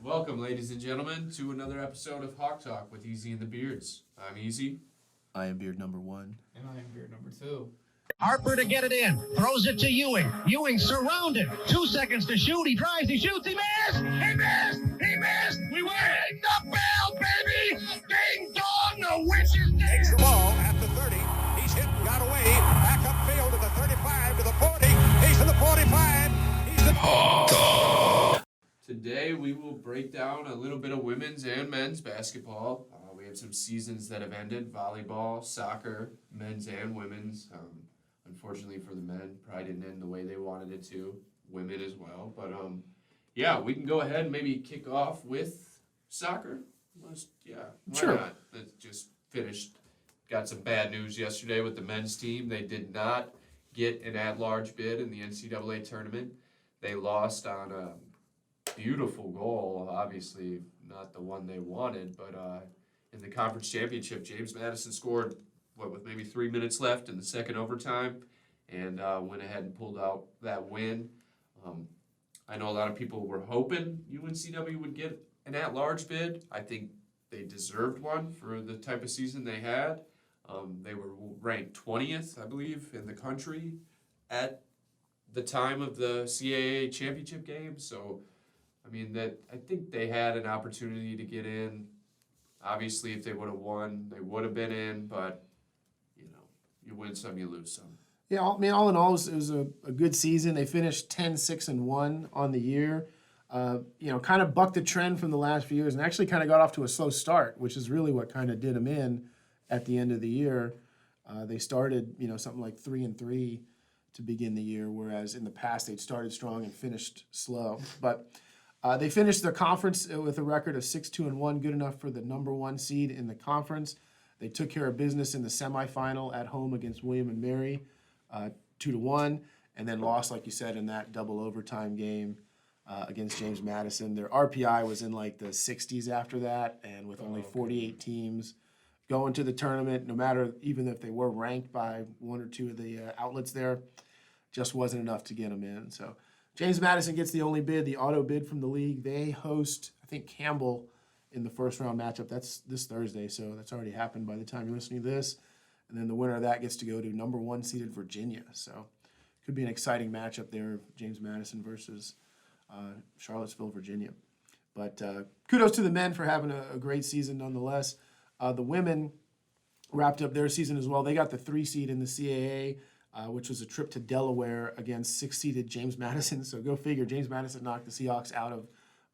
Welcome, ladies and gentlemen, to another episode of Hawktalk with Easy and the Beards. I'm Easy. I am beard number one. And I am beer number 2. Harper to get it in. Throws it to Ewing. Ewing surrounded. 2 seconds to shoot. He drives. He shoots. He missed. He missed. He missed. We win. The bell, baby. Ding dong. The witch is dead. The ball at the 30. He's hit and got away. Back upfield to the 35, to the 40. He's in the 45. He's in Today we will break down a little bit of women's and men's basketball. We have some seasons that have ended: volleyball, soccer, men's and women's. Unfortunately for the men, probably didn't end the way they wanted it to. Women as well, but yeah, we can go ahead and maybe kick off with soccer. Why Sure. not? That's just finished. Got some bad news yesterday with the men's team. They did not get an at-large bid in the NCAA tournament. They lost on a beautiful goal, obviously not the one they wanted, but in the conference championship, James Madison scored, with maybe 3 minutes left in the second overtime, and went ahead and pulled out that win. I know a lot of people were hoping UNCW would get an at-large bid. I think they deserved one for the type of season they had. They were ranked 20th, I believe, in the country at the time of the CAA championship game, so I mean, I think they had an opportunity to get in. Obviously, if they would have won, they would have been in, but, you win some, you lose some. Yeah, I mean, all in all, it was a good season. They finished 10-6-1 on the year. Kind of bucked the trend from the last few years and actually kind of got off to a slow start, which is really what kind of did them in at the end of the year. They started, something like 3-3 to begin the year, whereas in the past they'd started strong and finished slow. But they finished their conference with a record of 6-2-1, good enough for the number one seed in the conference. They took care of business in the semifinal at home against William and Mary, 2-1, and then lost, like you said, in that double overtime game against James Madison. Their RPI was in like the 60s after that, and with only 48 teams going to the tournament, no matter even if they were ranked by one or two of the outlets there, just wasn't enough to get them in. So James Madison gets the only bid, the auto bid from the league. They host, I think, Campbell in the first round matchup. That's this Thursday, so that's already happened by the time you're listening to this. And then the winner of that gets to go to number one seeded Virginia. So could be an exciting matchup there, James Madison versus Charlottesville, Virginia. But kudos to the men for having a great season nonetheless. The women wrapped up their season as well. They got the 3 seed in the CAA, which was a trip to Delaware against 6-seeded James Madison. So go figure, James Madison knocked the Seahawks out of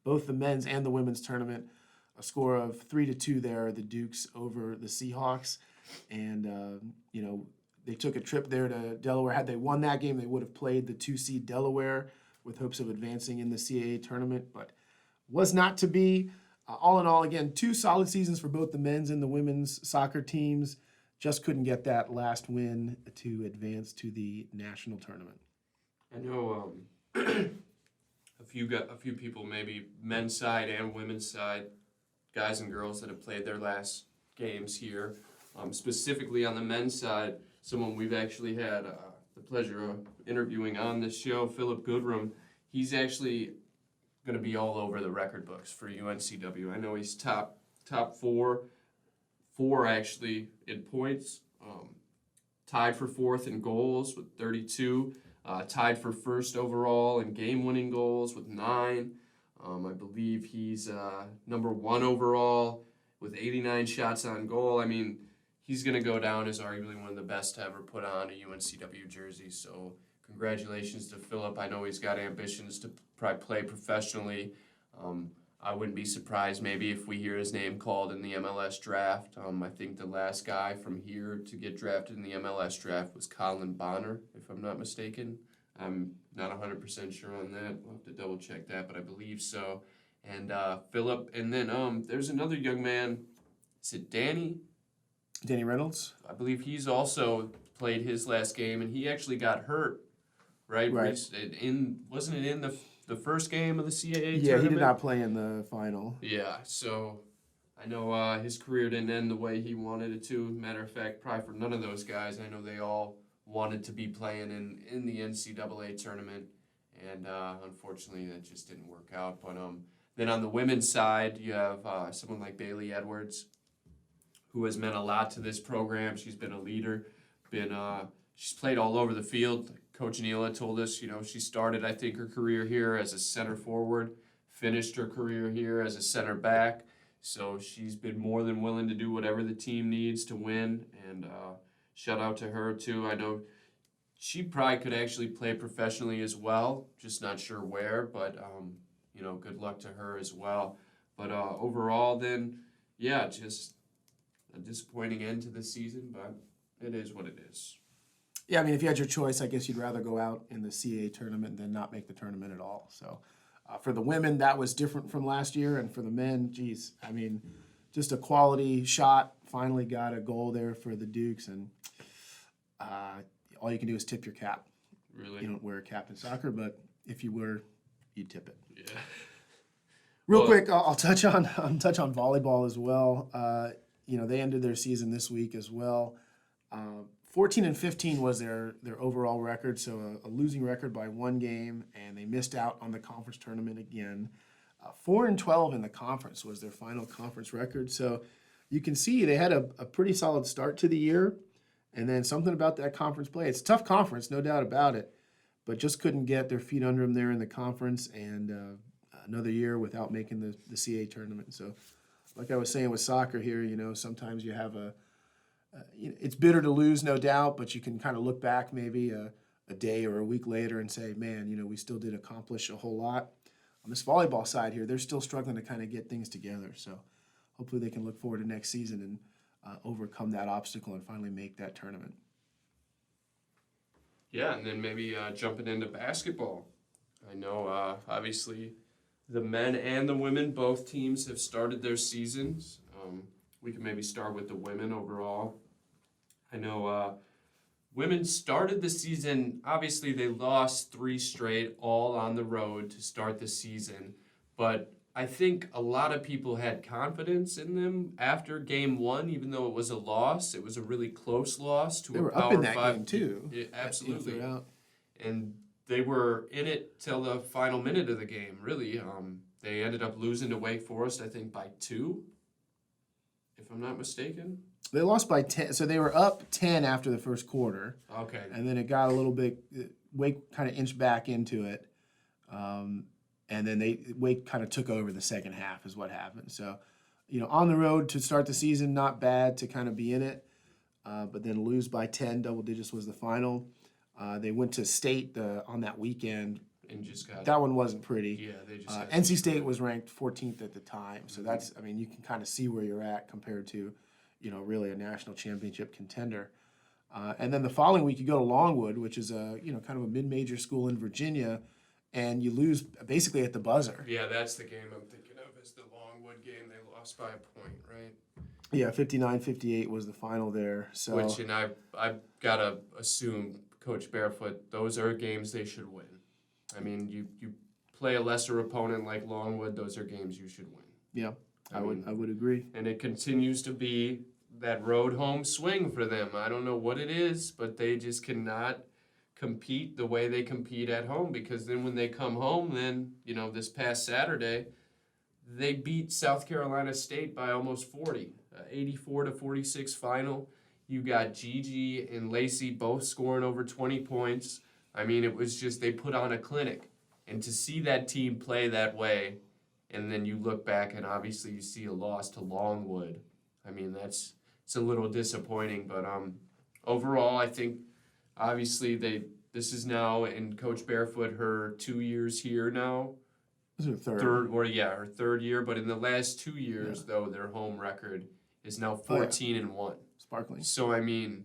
both the men's and the women's tournament. A score of 3-2 there, the Dukes over the Seahawks. And, they took a trip there to Delaware. Had they won that game, they would have played the 2-seed Delaware with hopes of advancing in the CAA tournament, but was not to be. All in all, again, 2 solid seasons for both the men's and the women's soccer teams. Just couldn't get that last win to advance to the national tournament. I know a few people, maybe men's side and women's side, guys and girls that have played their last games here. Specifically on the men's side, someone we've actually had the pleasure of interviewing on this show, Philip Goodrum. He's actually going to be all over the record books for UNCW. I know he's top 4 actually in points, tied for 4th in goals with 32, tied for 1st overall in game-winning goals with 9. I believe he's number 1 overall with 89 shots on goal. I mean, he's going to go down as arguably one of the best to ever put on a UNCW jersey. So congratulations to Philip. I know he's got ambitions to probably play professionally. I wouldn't be surprised maybe if we hear his name called in the MLS draft. I think the last guy from here to get drafted in the MLS draft was Colin Bonner, if I'm not mistaken. I'm not 100% sure on that. We'll have to double check that, but I believe so. And Philip, and then there's another young man. Is it Danny? Danny Reynolds? I believe he's also played his last game, and he actually got hurt, right? Right. Wasn't it in the first game of the CAA tournament? Yeah, he did not play in the final. Yeah, so I know his career didn't end the way he wanted it to. Matter of fact, probably for none of those guys, I know they all wanted to be playing in the NCAA tournament, and unfortunately that just didn't work out. But Then on the women's side, you have someone like Bailey Edwards, who has meant a lot to this program. She's been a leader. She's played all over the field. Coach Neal told us, she started, I think, her career here as a center forward, finished her career here as a center back. So she's been more than willing to do whatever the team needs to win. And shout out to her, too. I know she probably could actually play professionally as well, just not sure where. But, good luck to her as well. But overall, then, yeah, just a disappointing end to the season, but it is what it is. Yeah, I mean, if you had your choice, I guess you'd rather go out in the CAA tournament than not make the tournament at all. So for the women, that was different from last year. And for the men, geez, I mean, just a quality shot. Finally got a goal there for the Dukes. And all you can do is tip your cap. Really? You don't wear a cap in soccer, but if you were, you'd tip it. Yeah. Real quick, I'll touch on volleyball as well. They ended their season this week as well. 14-15 was their overall record, so a losing record by one game, and they missed out on the conference tournament again. 4-12 in the conference was their final conference record, so you can see they had a pretty solid start to the year, and then something about that conference play. It's a tough conference, no doubt about it, but just couldn't get their feet under them there in the conference, and another year without making the CA tournament. So like I was saying with soccer here, sometimes you have it's bitter to lose, no doubt, but you can kind of look back maybe a day or a week later and say, man, we still did accomplish a whole lot. On this volleyball side here, they're still struggling to kind of get things together. So hopefully they can look forward to next season and overcome that obstacle and finally make that tournament. Yeah, and then maybe jumping into basketball. I know, obviously, the men and the women, both teams have started their seasons. We can maybe start with the women overall. I know women started the season, obviously they lost 3 straight, all on the road to start the season. But I think a lot of people had confidence in them after game 1, even though it was a loss. It was a really close loss to They a were Power up in that 5 game too. Yeah, absolutely. Out. And they were in it till the final minute of the game, really. They ended up losing to Wake Forest, I think, by 2, if I'm not mistaken. They lost by 10, so they were up 10 after the first quarter. Okay. And then it got a little bit, Wake kind of inched back into it. And then Wake kind of took over the second half is what happened. So, on the road to start the season, not bad to kind of be in it. But then lose by 10, double digits was the final. They went to state on that weekend. And just got that one wasn't pretty. Yeah, they just got NC State was ranked 14th at the time. So that's, you can kind of see where you're at compared to, really a national championship contender. And then the following week you go to Longwood, which is a, kind of a mid-major school in Virginia, and you lose basically at the buzzer. Yeah, that's the game I'm thinking of, is the Longwood game. They lost by a point, right? Yeah, 59-58 was the final there. So Which, and I've got to assume, Coach Barefoot, those are games they should win. I mean, you play a lesser opponent like Longwood, those are games you should win. Yeah, I would agree. And it continues to be that road home swing for them. I don't know what it is, but they just cannot compete the way they compete at home, because then when they come home, then, this past Saturday, they beat South Carolina State by almost 40, 84-46 final. You got Gigi and Lacey both scoring over 20 points. I mean, it was just, they put on a clinic. And to see that team play that way, and then you look back and obviously you see a loss to Longwood, I mean, it's a little disappointing. But overall, I think obviously this is now in Coach Barefoot her 2 years here now. This is her her third year. But in the last 2 years, though, their home record is now 14-1. Sparkling. So, I mean,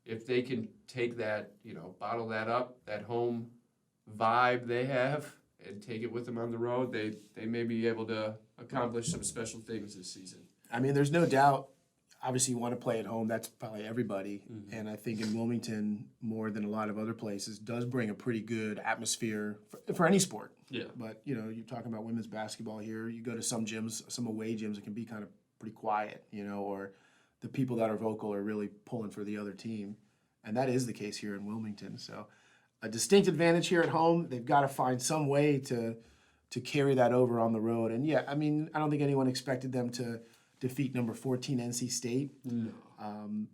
if they can take that, bottle that up, that home vibe they have, and take it with them on the road, they may be able to accomplish some special things this season. I mean, there's no doubt, obviously you want to play at home, that's probably everybody, and I think in Wilmington, more than a lot of other places, does bring a pretty good atmosphere for any sport. Yeah. But, you're talking about women's basketball here, you go to some gyms, some away gyms, it can be kind of pretty quiet, or the people that are vocal are really pulling for the other team, and that is the case here in Wilmington. So a distinct advantage here at home. They've got to find some way to to carry that over on the road. And yeah, I mean, I don't think anyone expected them to defeat number 14 NC State. No.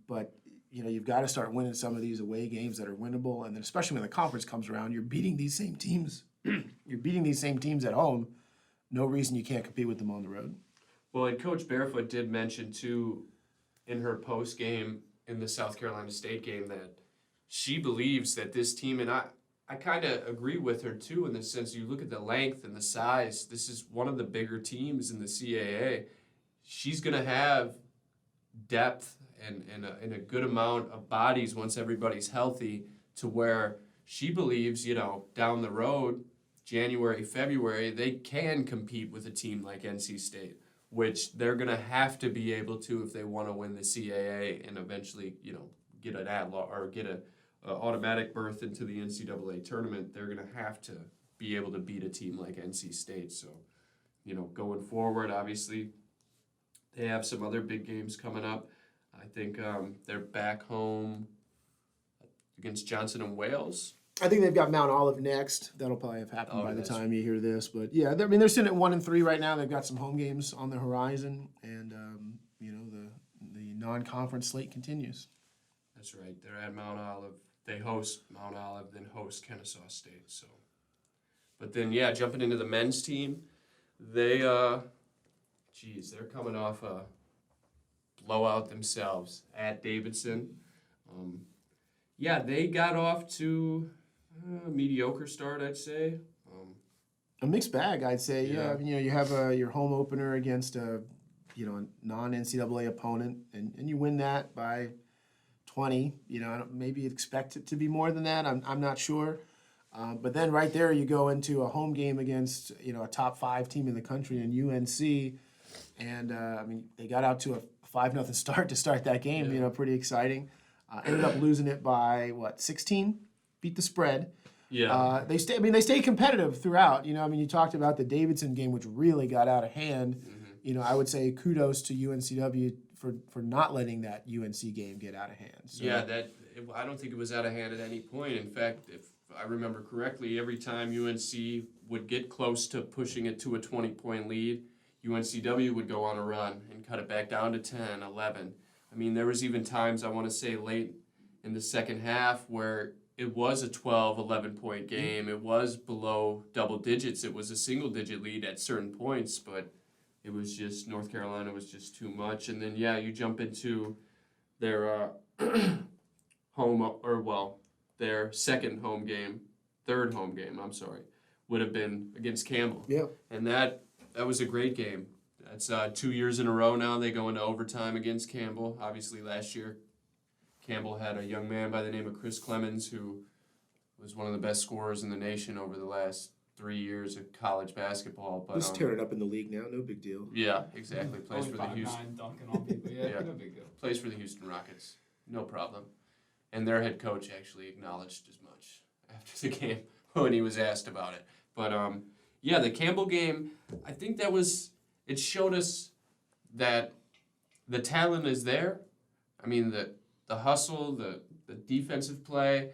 But you know, you've got to start winning some of these away games that are winnable, and then especially when the conference comes around, you're beating these same teams. You're beating these same teams at home. No reason you can't compete with them on the road. Well, and Coach Barefoot did mention too, in her post game in the South Carolina State game, that she believes that this team, and I kind of agree with her too, in the sense you look at the length and the size. This is one of the bigger teams in the CAA. She's going to have depth and a good amount of bodies once everybody's healthy, to where she believes, you know, down the road, January, February, they can compete with a team like NC State, which they're going to have to be able to if they want to win the CAA and eventually, you know, get an at-large or get a automatic berth into the NCAA tournament. They're going to have to be able to beat a team like NC State. So, you know, going forward, obviously, they have some other big games coming up. I think they're back home against Johnson and Wales. I think they've got Mount Olive next. That'll probably have happened by the time you hear this. But yeah, I mean, they're sitting at 1-3 right now. They've got some home games on the horizon, and you know, the non-conference slate continues. That's right. They're at Mount Olive. They host Mount Olive, then host Kennesaw State. So, but then yeah, jumping into the men's team, they they're coming off a blowout themselves at Davidson. Yeah, they got off to a mediocre start, I'd say. A mixed bag, I'd say. Yeah. You know, you have your home opener against a non-NCAA opponent, and you win that by 20. You know, I don't maybe expect it to be more than that. I'm not sure. But then right there, you go into a home game against, you know, a top 5 team in the country in UNC, and I mean, they got out to a 5-0 start to start that game. Yeah. You know, pretty exciting. Ended up losing it by 16. Beat the spread. Yeah. They stayed competitive throughout. You know, I mean, you talked about the Davidson game, which really got out of hand. Mm-hmm. You know, I would say kudos to UNCW for not letting that UNC game get out of hand. So, Yeah, I don't think it was out of hand at any point. In fact, if I remember correctly, every time UNC would get close to pushing it to a 20-point lead, UNCW would go on a run and cut it back down to 10, 11. I mean, there was even times, I want to say, late in the second half where it was a 12, 11-point game. It was below double digits. It was a single-digit lead at certain points, but it was just, North Carolina was just too much. And then, yeah, you jump into their their third home game, would have been against Campbell. Yeah. And that was a great game. That's 2 years in a row now. They go into overtime against Campbell. Obviously, last year, Campbell had a young man by the name of Chris Clemens, who was one of the best scorers in the nation over the last 3 years of college basketball. But Just tearing it up in the league now, no big deal. yeah, exactly. Plays Only for the Houston. 5'9", dunking on people. Yeah, Yeah. no big deal. Plays for the Houston Rockets. No problem. And their head coach actually acknowledged as much after the game when he was asked about it. But yeah, the Campbell game, I think it showed us that the talent is there. I mean, the hustle, the defensive play.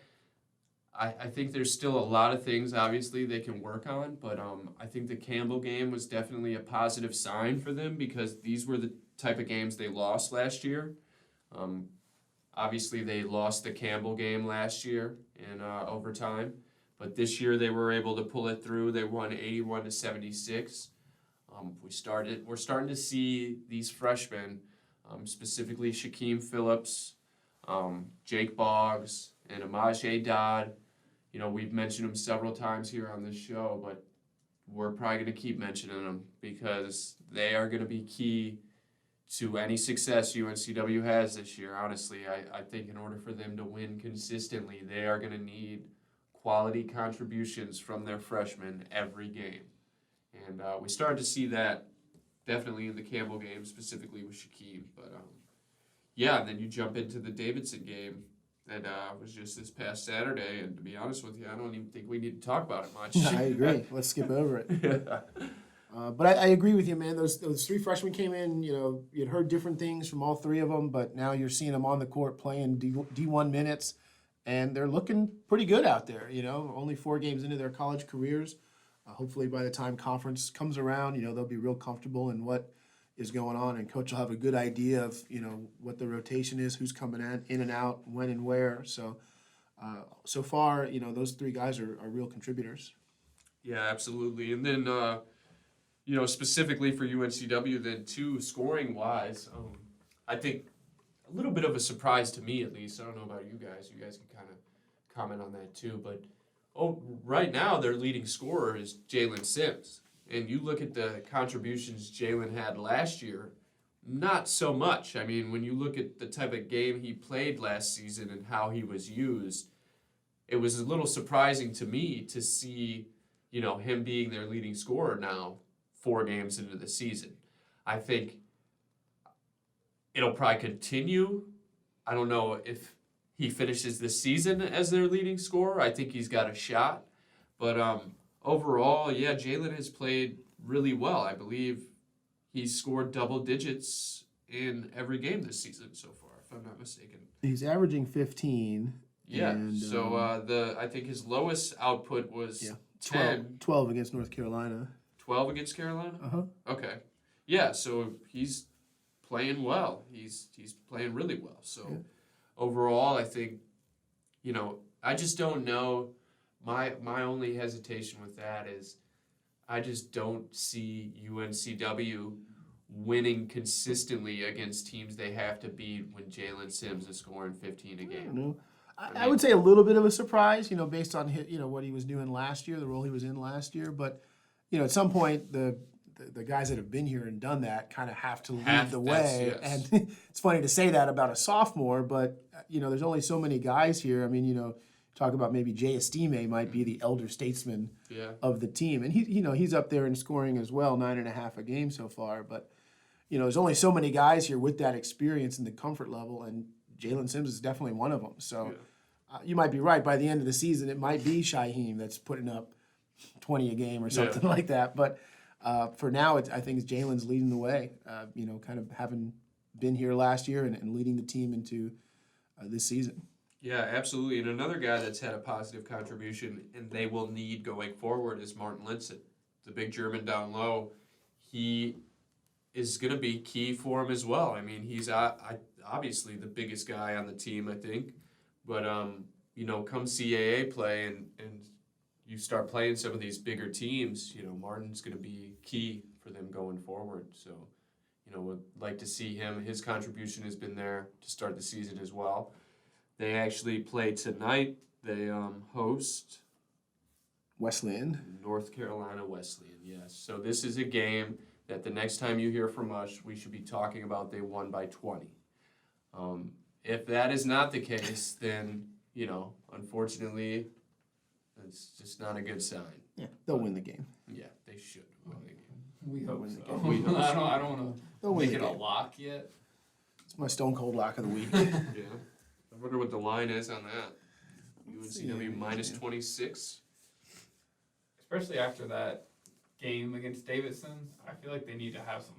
I think there's still a lot of things, obviously, they can work on. But I think the Campbell game was definitely a positive sign for them, because these were the type of games they lost last year. Obviously, they lost the Campbell game last year in overtime. But this year they were able to pull it through. They won 81-76. We're starting to see these freshmen, specifically Shaquem Phillips, Jake Boggs, and Amaje Dodd. You know, we've mentioned them several times here on this show, but we're probably going to keep mentioning them because they are going to be key to any success UNCW has this year. Honestly, I think in order for them to win consistently, they are going to need quality contributions from their freshmen every game. And we started to see that definitely in the Campbell game, specifically with Shaquem. But yeah, and then you jump into the Davidson game that was just this past Saturday. And to be honest with you, I don't even think we need to talk about it much. I agree. Let's skip over it. But I agree with you, man. Those 3 freshmen came in, you know, you'd heard different things from all 3 of them, but now you're seeing them on the court playing D1 minutes, and they're looking pretty good out there, you know, only 4 games into their college careers. Hopefully by the time conference comes around, they'll be real comfortable in what is going on, and coach will have a good idea of, what the rotation is, who's coming in and out, when and where. So, so far, those three guys are real contributors. Yeah, absolutely. And then, specifically for UNCW, then too, scoring-wise, I think a little bit of a surprise to me, at least. I don't know about you guys. You guys can kind of comment on that too. But, right now, their leading scorer is Jalen Sims. And you look at the contributions Jalen had last year, not so much. I mean, when you look at the type of game he played last season and how he was used, it was a little surprising to me to see, him being their leading scorer now 4 games into the season. I think it'll probably continue. I don't know if he finishes the season as their leading scorer. I think he's got a shot. But overall, yeah, Jalen has played really well. I believe he's scored double digits in every game this season so far, if I'm not mistaken. He's averaging 15. Yeah, and, so I think his lowest output was 10. 12 against North Carolina. 12 against Carolina? Uh-huh. Okay. Yeah, so he's playing well. He's playing really well. So overall, I think, I just don't know. My only hesitation with that is I just don't see UNCW winning consistently against teams they have to beat when Jalen Sims is scoring 15 a game. I would say a little bit of a surprise, based on what he was doing last year, the role he was in last year. But, at some point, the guys that have been here and done that kind of have to lead the way. Yes. And it's funny to say that about a sophomore, but, there's only so many guys here. I mean, talk about maybe Jay Estime might be the elder statesman of the team. And, he's up there in scoring as well, 9.5 a game so far. But, there's only so many guys here with that experience and the comfort level, and Jalen Sims is definitely one of them. So you might be right. By the end of the season, it might be Shaheem that's putting up 20 a game or something like that. But for now, I think Jalen's leading the way, kind of having been here last year and leading the team into this season. Yeah, absolutely. And another guy that's had a positive contribution and they will need going forward is Martin Linson, the big German down low. He is going to be key for him as well. I mean, he's obviously the biggest guy on the team, I think. But, come CAA play and you start playing some of these bigger teams, Martin's going to be key for them going forward. So, would like to see him. His contribution has been there to start the season as well. They actually play tonight. They host Wesleyan. North Carolina Wesleyan, yes. So this is a game that the next time you hear from us, we should be talking about they won by 20. If that is not the case, then, unfortunately, it's just not a good sign. Yeah, they'll win the game. Yeah, they should win the game. We hope so. We I don't want to make it a lock yet. It's my stone cold lock of the week. Yeah. I wonder what the line is on that. UNCW minus 26. Especially after that game against Davidson, I feel like they need to have some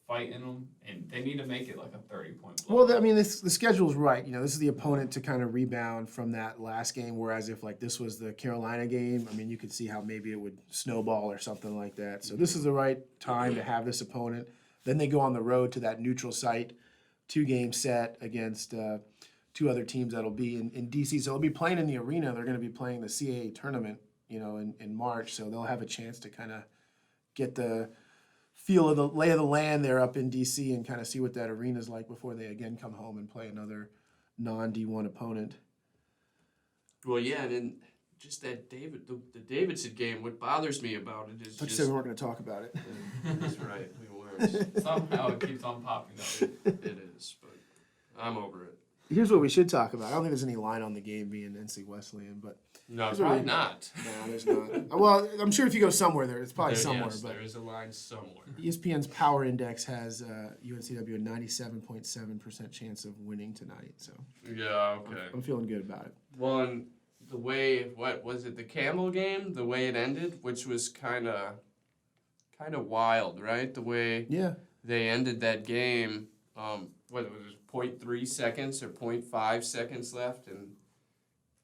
fight in them, and they need to make it like a 30-point blow. Well, the schedule's right. This is the opponent to kind of rebound from that last game, whereas if, this was the Carolina game, you could see how maybe it would snowball or something like that. So this is the right time to have this opponent. Then they go on the road to that neutral site, 2-game set against 2 other teams that'll be in D.C. So they'll be playing in the arena. They're going to be playing the CAA tournament, in March. So they'll have a chance to kind of get the feel of the lay of the land there up in D.C. and kind of see what that arena's like before they again come home and play another non-D1 opponent. Well, yeah, and then just that the Davidson game, what bothers me about it is But you said we weren't going to talk about it. That's right, we weren't. Somehow it keeps on popping up. It is, but I'm over it. Here's what we should talk about. I don't think there's any line on the game being NC Wesleyan, but No, There's probably really- not. no, there's not. Well, I'm sure if you go somewhere there, it's probably There- somewhere. yes, But there is a line somewhere. ESPN's Power Index has UNCW a 97.7% chance of winning tonight. So Yeah, okay. I'm feeling good about it. Well, and the way, what was it, the Camel game, the way it ended, which was kind of wild, right? The way Yeah. they ended that game, what was it, 0.3 seconds or 0.5 seconds left, and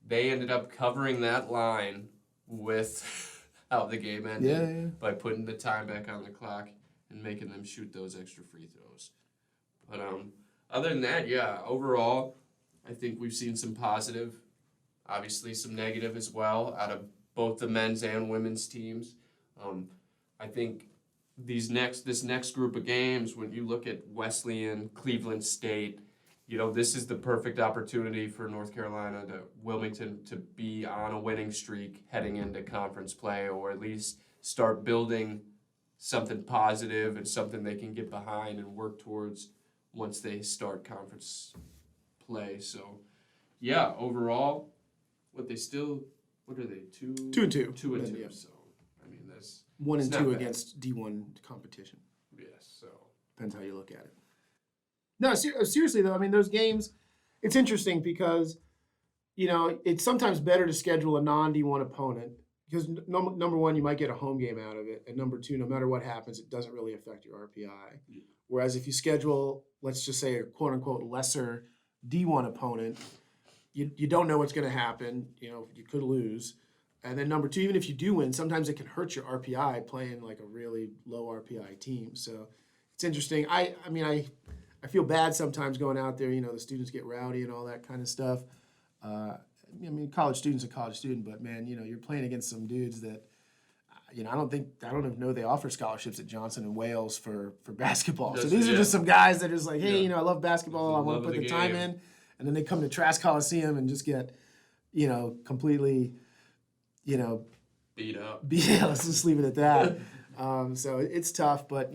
they ended up covering that line with how the game ended Yeah. by putting the time back on the clock and making them shoot those extra free throws. But other than that, yeah, overall, I think we've seen some positive, obviously some negative as well out of both the men's and women's teams. I think this next group of games, when you look at Wesleyan, Cleveland State, this is the perfect opportunity for North Carolina Wilmington to be on a winning streak heading into conference play, or at least start building something positive and something they can get behind and work towards once they start conference play. So, yeah, overall, what are they? 2-2. 2-2. 2-2. Yeah. So, I mean, that's 1 and not 2 bad. against D1 competition. Yes. So. Depends how you look at it. No, seriously though, I mean, those games, it's interesting because, it's sometimes better to schedule a non-D1 opponent because number one, you might get a home game out of it, and number two, no matter what happens, it doesn't really affect your RPI. Yeah. Whereas if you schedule, let's just say a quote unquote lesser D1 opponent, you don't know what's going to happen. You could lose. And then number two, even if you do win, sometimes it can hurt your RPI playing like a really low RPI team. So it's interesting. I feel bad sometimes going out there. The students get rowdy and all that kind of stuff. College student's a college student, but man, you're playing against some dudes that, I don't even know they offer scholarships at Johnson and Wales for basketball. So these are just some guys that are just like, hey, I love basketball. I want to put the time in. And then they come to Trask Coliseum and just get, completely, Beat up. Let's just leave it at that. So it's tough, but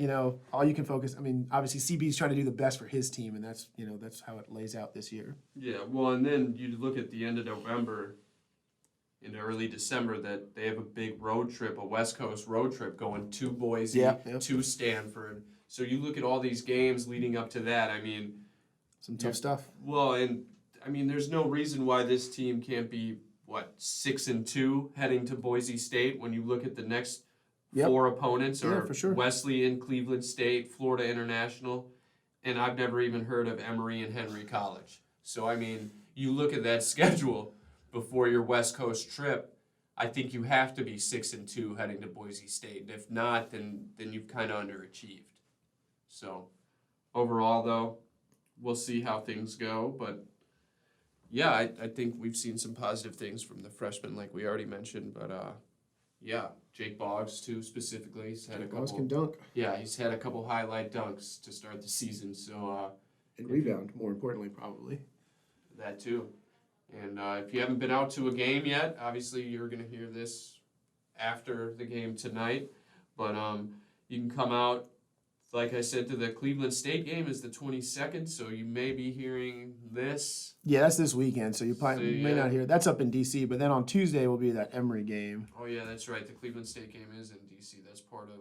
all you can focus. Obviously CB's trying to do the best for his team, and that's how it lays out this year. Yeah, well, and then you look at the end of November into early December that they have a big road trip, a West Coast road trip going to Boise, to Stanford. So you look at all these games leading up to that. Some tough stuff. Well, and there's no reason why this team can't be 6-2 heading to Boise State when you look at the next. Yep. 4 opponents are for sure. Wesleyan, Cleveland State, Florida International, and I've never even heard of Emory and Henry College. So, you look at that schedule before your West Coast trip, I think you have to be 6-2 heading to Boise State. And if not, then you've kind of underachieved. So, overall, though, we'll see how things go. But, yeah, I think we've seen some positive things from the freshmen, like we already mentioned. But, yeah, Jake Boggs too specifically. He's had Boggs can dunk. Yeah, he's had a couple highlight dunks to start the season. So and rebound, more importantly, probably. That too. And if you haven't been out to a game yet, obviously you're gonna hear this after the game tonight. But you can come out. Like I said, to the Cleveland State game is the 22nd, so you may be hearing this. Yeah, that's this weekend, so you probably may not hear it. That's up in D.C., but then on Tuesday will be that Emory game. Oh, yeah, that's right. The Cleveland State game is in D.C. That's part of,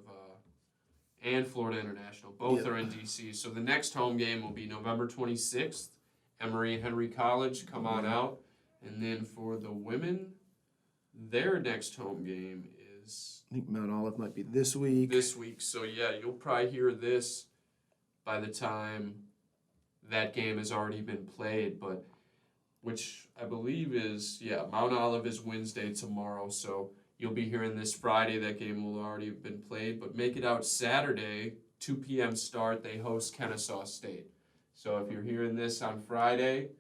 and Florida International. Both are in D.C. So the next home game will be November 26th. Emory and Henry College, come on out. And then for the women, their next home game is... I think Mount Olive might be this week. So, yeah, you'll probably hear this by the time that game has already been played, but which I believe is, Mount Olive is Wednesday tomorrow, so you'll be hearing this Friday. That game will already have been played, but make it out Saturday, 2 p.m. start. They host Kennesaw State. So if you're hearing this on Friday,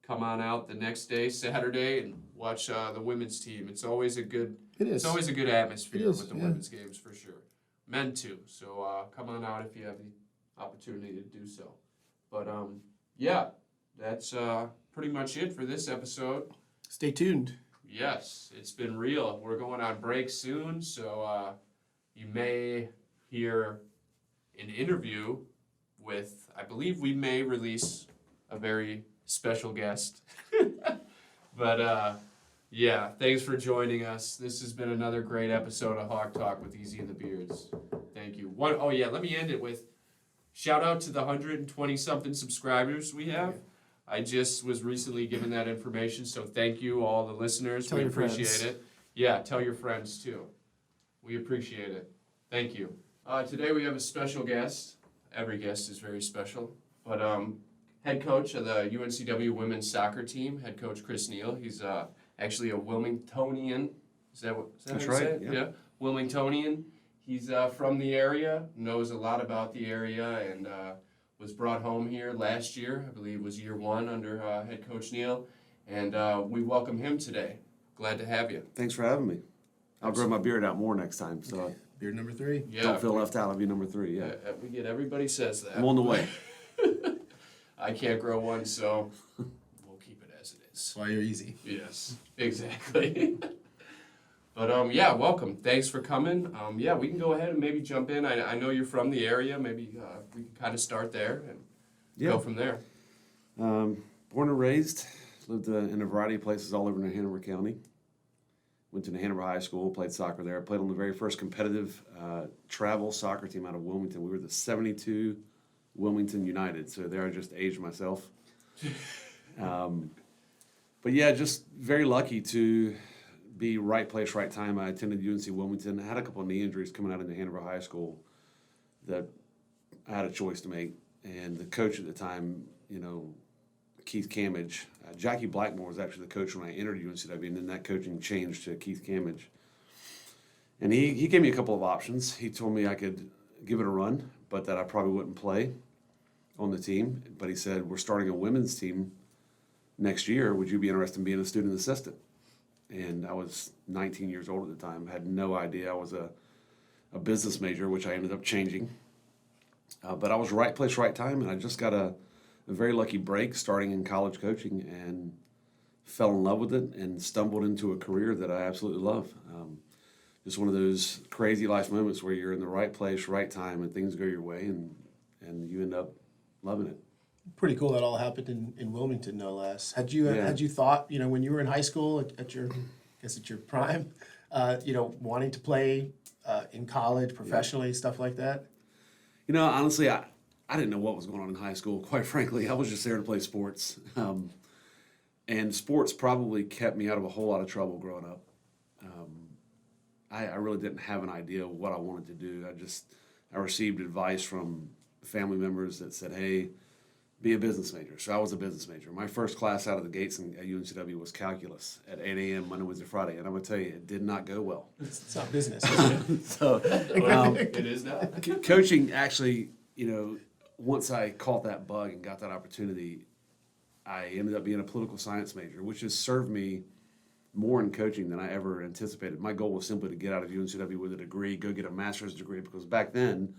come on out the next day, Saturday, and watch the women's team. It's always a good... It's always a good atmosphere with the women's games, for sure. Men, too. So come on out if you have the opportunity to do so. But, that's pretty much it for this episode. Stay tuned. Yes, it's been real. We're going on break soon, so you may hear an interview with, I believe we may release a very special guest. But, thanks for joining us. This has been another great episode of Hawktalk with Easy and the Beards. Thank you. Let me end it with shout out to the 120-something subscribers we have. I just was recently given that information, so thank you, all the listeners. We appreciate it. Yeah, tell your friends, too. We appreciate it. Thank you. Today we have a special guest. Every guest is very special. But head coach of the UNCW women's soccer team, head coach Neal. He's actually a Wilmingtonian. Is that That's how you say right, it? yeah. Wilmingtonian. He's from the area, knows a lot about the area, and was brought home here last year. I believe it was year 1 under head coach Neal. And we welcome him today. Glad to have you. Thanks for having me. I'll grow my beard out more next time, so Beard number 3. Yeah, don't feel left out. I'll be number 3, yeah. we get everybody says that. I'm on the way. I can't grow one, so we'll keep it as it is. That's why you're easy. Yes, exactly. But yeah, welcome. Thanks for coming. Yeah, we can go ahead and maybe jump in. I know you're from the area. Maybe we can kind of start there and go from there. Born and raised, lived in a variety of places all over New Hanover County. Went to New Hanover High School, played soccer there. Played on the very first competitive travel soccer team out of Wilmington. We were the 72 Wilmington United, so there I just aged myself. But yeah, just very lucky to be right place, right time. I attended UNC Wilmington. I had a couple of knee injuries coming out of New Hanover High School that I had a choice to make. And the coach at the time, Keith Camage, Jackie Blackmore was actually the coach when I entered UNCW, and then that coaching changed to Keith Camage. And he gave me a couple of options. He told me I could give it a run, but that I probably wouldn't play on the team. But he said, we're starting a women's team next year. Would you be interested in being a student assistant? And I was 19 years old at the time. I had no idea I was a business major, which I ended up changing. But I was right place, right time, and I just got a very lucky break starting in college coaching and fell in love with it and stumbled into a career that I absolutely love. Just one of those crazy life moments where you're in the right place, right time, and things go your way, and you end up loving it. Pretty cool that all happened in Wilmington, no less. Had you thought, when you were in high school at your prime, wanting to play in college professionally, stuff like that? Honestly, I didn't know what was going on in high school, quite frankly. I was just there to play sports. And sports probably kept me out of a whole lot of trouble growing up. I really didn't have an idea of what I wanted to do. I received advice from family members that said, hey, be a business major. So I was a business major. My first class out of the gates at UNCW was calculus at 8 a.m. Monday, Wednesday, Friday. And I'm going to tell you, it did not go well. It's not business. So It is now. coaching actually, once I caught that bug and got that opportunity, I ended up being a political science major, which has served me more in coaching than I ever anticipated. My goal was simply to get out of UNCW with a degree, go get a master's degree, because back then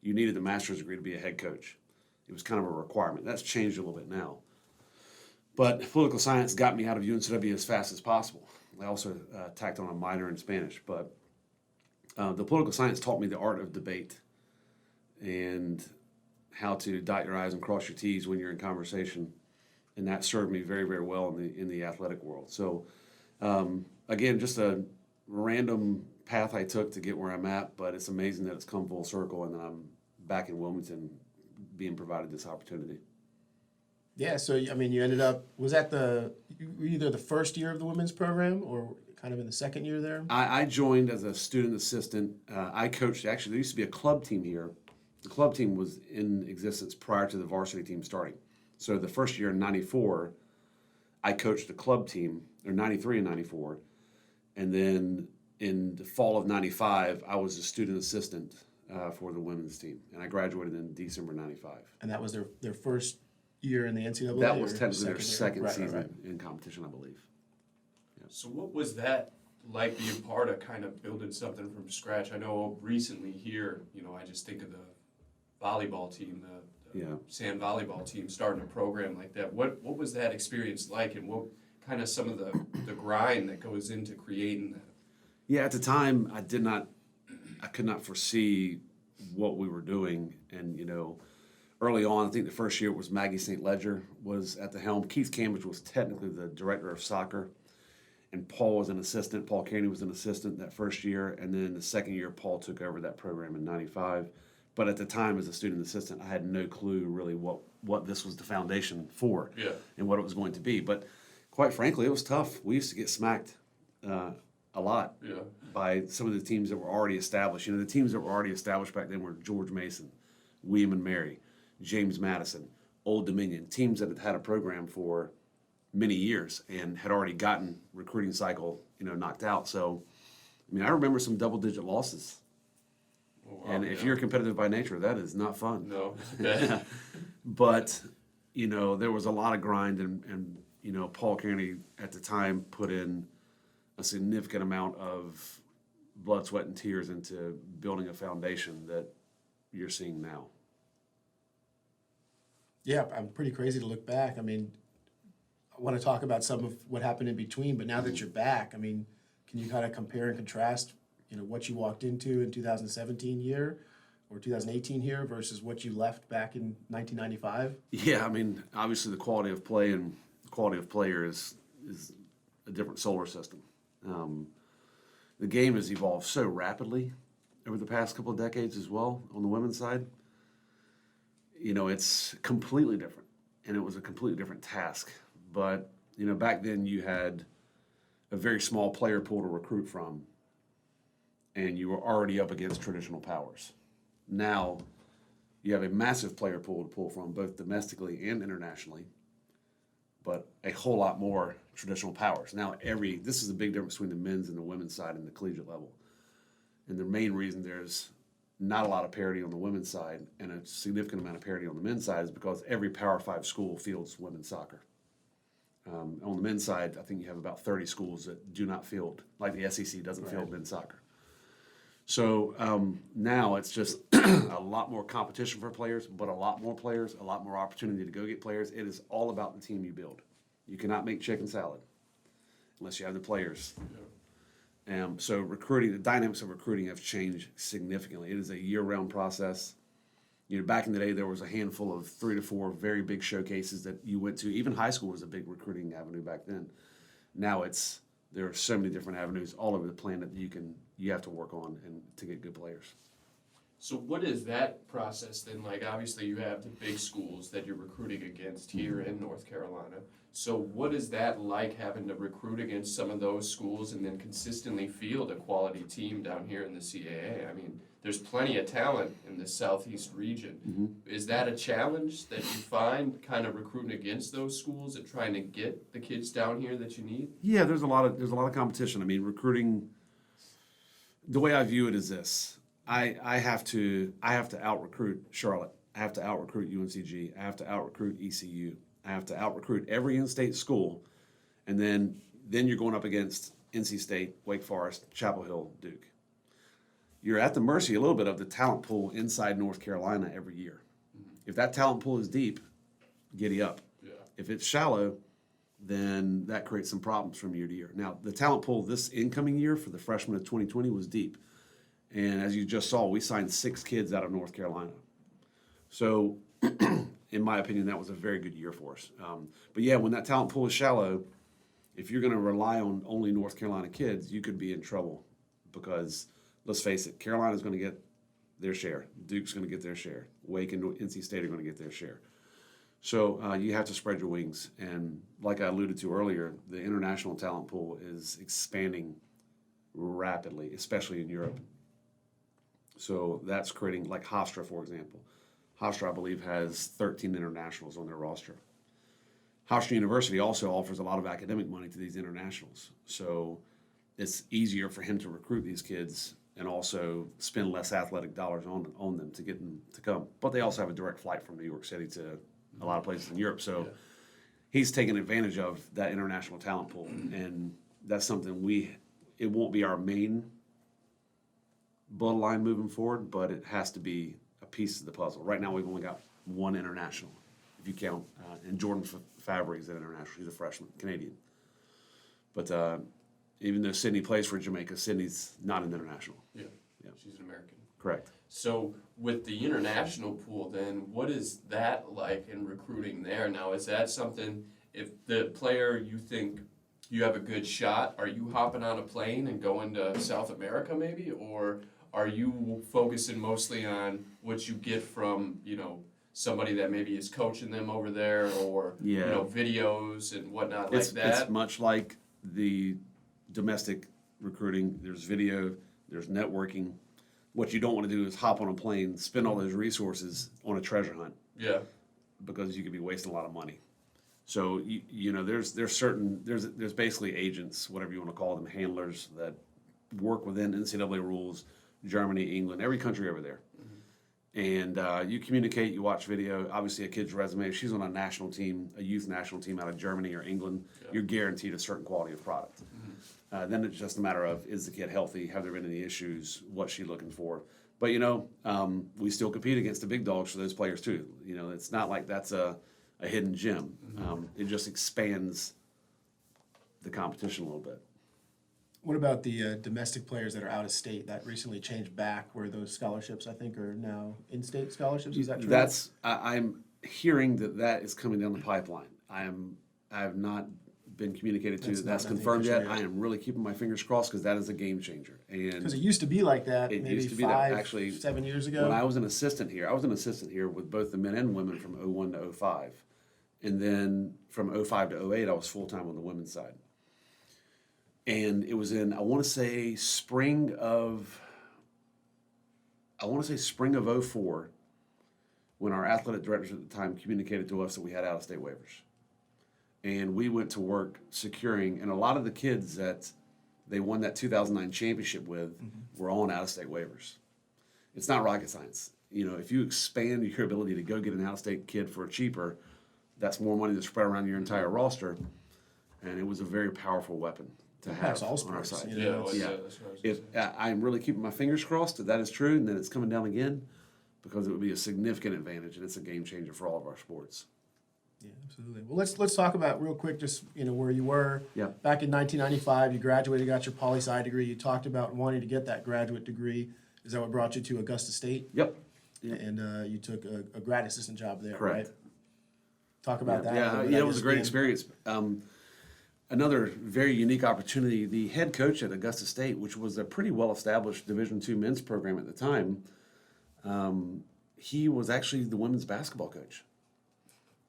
you needed a master's degree to be a head coach. It was kind of a requirement. That's changed a little bit now. But political science got me out of UNCW as fast as possible. I also tacked on a minor in Spanish. But the political science taught me the art of debate and how to dot your I's and cross your T's when you're in conversation. And that served me very, very well in the athletic world. So, again, just a random path I took to get where I'm at, but it's amazing that it's come full circle and that I'm back in Wilmington being provided this opportunity. Yeah, so you ended up, was that either the first year of the women's program or kind of in the second year there? I joined as a student assistant. I coached, actually, there used to be a club team here. The club team was in existence prior to the varsity team starting. So the first year in 94, I coached the club team, or 93 and 94. And then in the fall of 95, I was a student assistant for the women's team. And I graduated in December 95. And that was their first year in the NCAA? That was technically their second year? season Right. in competition, I believe. So what was that like being part of kind of building something from scratch? I know recently here, I just think of the volleyball team, the sand volleyball team starting a program like that. What was that experience like, and what kind of some of the grind that goes into creating that? Yeah, at the time, I could not foresee what we were doing. And, early on, I think the first year it was Maggie St. Ledger was at the helm. Keith Cambridge was technically the director of soccer. And Paul was an assistant. Paul Kearney was an assistant that first year. And then the second year, Paul took over that program in 95. But at the time, as a student assistant, I had no clue really what this was the foundation for and what it was going to be. But quite frankly, it was tough. We used to get smacked a lot by some of the teams that were already established. The teams that were already established back then were George Mason, William and Mary, James Madison, Old Dominion, teams that had had a program for many years and had already gotten recruiting cycle, knocked out. So I mean, I remember some double-digit losses. Oh, wow, And if yeah. you're competitive by nature, that is not fun. No. Okay. But, you know, there was a lot of grind, and you know, Paul Kearney at the time put in a significant amount of blood, sweat, and tears into building a foundation that you're seeing now. Yeah, I'm pretty crazy to look back. I mean, I want to talk about some of what happened in between, but now that you're back, I mean, can you kind of compare and contrast, you know, what you walked into in 2017 year or 2018 here versus what you left back in 1995? Yeah, I mean, obviously the quality of play and the quality of player is a different solar system. The game has evolved so rapidly over the past couple of decades as well on the women's side. You know, it's completely different, and it was a completely different task. But, you know, back then you had a very small player pool to recruit from, and you were already up against traditional powers. Now, you have a massive player pool to pull from, both domestically and internationally, but a whole lot more traditional powers. Now, this is a big difference between the men's and the women's side and the collegiate level. And the main reason there's not a lot of parity on the women's side and a significant amount of parity on the men's side is because every Power 5 school fields women's soccer. On the men's side, I think you have about 30 schools that do not field, like the SEC doesn't field men's soccer. So now it's just a lot more competition for players, but a lot more players, a lot more opportunity to go get players. It is all about the team you build. You cannot make chicken salad unless you have the players. So recruiting, the dynamics of recruiting have changed significantly. It is a year-round process. You know, back in the day, there was a handful of 3 to 4 very big showcases that you went to. Even high school was a big recruiting avenue back then. Now there are so many different avenues all over the planet that you have to work on and to get good players. So what is that process then like? Obviously, you have the big schools that you're recruiting against here in North Carolina. So what is that like, having to recruit against some of those schools and then consistently field a quality team down here in the CAA? I mean, there's plenty of talent in the southeast region. Mm-hmm. Is that a challenge that you find, kind of recruiting against those schools and trying to get the kids down here that you need? Yeah, there's a lot of competition. I mean, recruiting. The way I view it is this: I have to out recruit Charlotte. I have to out recruit UNCG. I have to out recruit ECU. I have to out recruit every in-state school, and then you're going up against NC State, Wake Forest, Chapel Hill, Duke. You're at the mercy a little bit of the talent pool inside North Carolina every year. If that talent pool is deep, giddy up. Yeah. If it's shallow, then that creates some problems from year to year. Now, the talent pool this incoming year for the freshmen of 2020 was deep. And as you just saw, we signed 6 kids out of North Carolina. So, in my opinion, that was a very good year for us. But yeah, when that talent pool is shallow, if you're going to rely on only North Carolina kids, you could be in trouble because, let's face it, Carolina's going to get their share. Duke's going to get their share. Wake and NC State are going to get their share. So you have to spread your wings. And like I alluded to earlier, the international talent pool is expanding rapidly, especially in Europe. So that's creating, like Hofstra, for example. Hofstra, I believe, has 13 internationals on their roster. Hofstra University also offers a lot of academic money to these internationals. So it's easier for him to recruit these kids and also spend less athletic dollars on them to get them to come. But they also have a direct flight from New York City to a lot of places in Europe. So he's taking advantage of that international talent pool. And that's something it won't be our main bloodline moving forward, but it has to be a piece of the puzzle. Right now, we've only got one international, if you count. And Jordan Fabry is an international. He's a freshman, Canadian. But even though Sydney plays for Jamaica, Sydney's not an international. Yeah. She's an American. Correct. So with the international pool, then what is that like in recruiting there? Now, is that something, if the player you think you have a good shot, are you hopping on a plane and going to South America maybe? Or are you focusing mostly on what you get from, somebody that maybe is coaching them over there or, videos and whatnot like that? It's much like the domestic recruiting. There's video, there's networking. What you don't want to do is hop on a plane, spend all those resources on a treasure hunt. Yeah. Because you could be wasting a lot of money. So there's basically agents, whatever you want to call them, handlers that work within NCAA rules, Germany, England, every country over there. And you communicate, you watch video. Obviously, a kid's resume, if she's on a national team, a youth national team out of Germany or England, you're guaranteed a certain quality of product. Then it's just a matter of, is the kid healthy? Have there been any issues? What's she looking for? But, we still compete against the big dogs for those players, too. It's not like that's a hidden gem. It just expands the competition a little bit. What about the domestic players that are out of state? That recently changed back, where those scholarships, I think, are now in-state scholarships. Is that true? I'm hearing that is coming down the pipeline. I have not been communicated to that's confirmed yet. I am really keeping my fingers crossed because that is a game changer. Because it used to be like that. It maybe used to be 7 years ago. When I was an assistant here with both the men and women from 01 to 05, and then from 05 to 08, I was full time on the women's side. And it was in, I want to say spring of 04 when our athletic directors at the time communicated to us that we had out-of-state waivers. And we went to work securing, and a lot of the kids that they won that 2009 championship with were all on out-of-state waivers. It's not rocket science. If you expand your ability to go get an out-of-state kid for cheaper, that's more money to spread around your entire roster. And it was a very powerful weapon to have all on our sports, side. you know, that's what I was gonna say. I'm really keeping my fingers crossed that is true and that it's coming down again, because it would be a significant advantage and it's a game changer for all of our sports. Yeah, absolutely. Well, let's talk about real quick, just where you were. Yeah. Back in 1995, you graduated, got your poli-sci degree. You talked about wanting to get that graduate degree. Is that what brought you to Augusta State? Yep. And you took a grad assistant job there, Correct. right? Talk about that. Yeah, it was a great experience. Another very unique opportunity. The head coach at Augusta State, which was a pretty well-established Division II men's program at the time, he was actually the women's basketball coach.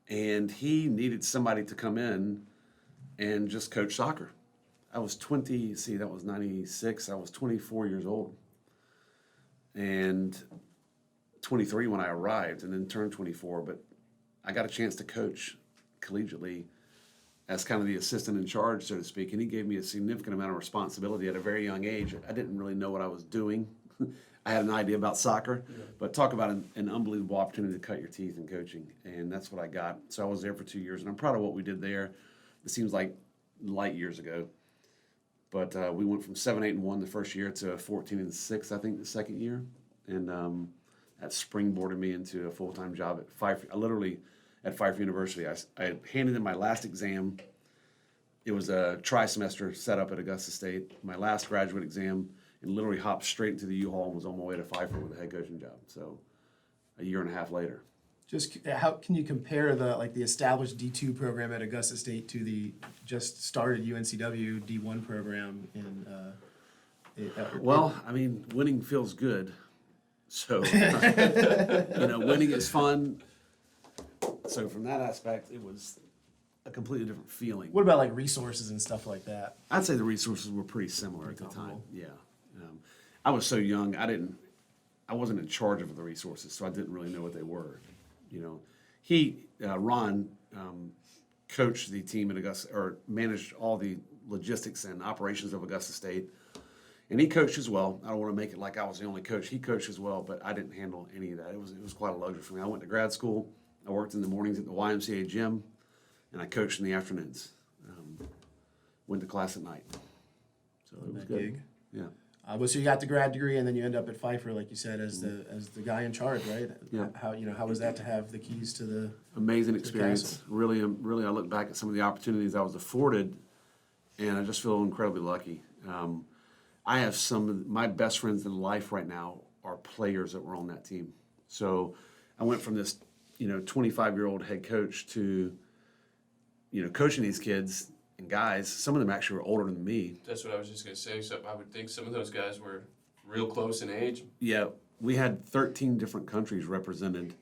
And he needed somebody to come in and just coach soccer. I was that was 96. I was 24 years old. And 23 when I arrived, and then turned 24. But I got a chance to coach collegiately as kind of the assistant in charge, so to speak, and he gave me a significant amount of responsibility at a very young age. I didn't really know what I was doing. I had an idea about soccer, but talk about an unbelievable opportunity to cut your teeth in coaching, and that's what I got. So I was there for 2 years, and I'm proud of what we did there. It seems like light years ago, but we went from 7-8-1 the first year to 14-6, I think, the second year, and that springboarded me into a full-time job at Pfeiffer. At Pfeiffer University. I handed in my last exam. It was a tri-semester set up at Augusta State. My last graduate exam, and literally hopped straight into the U-Haul and was on my way to Pfeiffer with a head coaching job. So a year and a half later. Just how can you compare the established D2 program at Augusta State to the just started UNCW D1 program in? Well, I mean, winning feels good. So winning is fun. So from that aspect, it was a completely different feeling. What about resources and stuff like that? I'd say the resources were pretty similar at the time. Yeah, I was so young. I wasn't in charge of the resources, so I didn't really know what they were. Ron coached the team at Augusta, or managed all the logistics and operations of Augusta State, and he coached as well. I don't want to make it like I was the only coach. He coached as well, but I didn't handle any of that. It was quite a luxury for me. I went to grad school. I worked in the mornings at the YMCA gym, and I coached in the afternoons. Went to class at night. So it was good. Gig. Yeah. So you got the grad degree, and then you end up at Pfeiffer, like you said, as the guy in charge, right? Yeah. How was that to have the keys to the Amazing experience. Really, I look back at some of the opportunities I was afforded, and I just feel incredibly lucky. I have some of my best friends in life right now are players that were on that team. So I went from this 25-year-old head coach to, coaching these kids and guys. Some of them actually were older than me. That's what I was just going to say. So I would think some of those guys were real close in age. Yeah, we had 13 different countries represented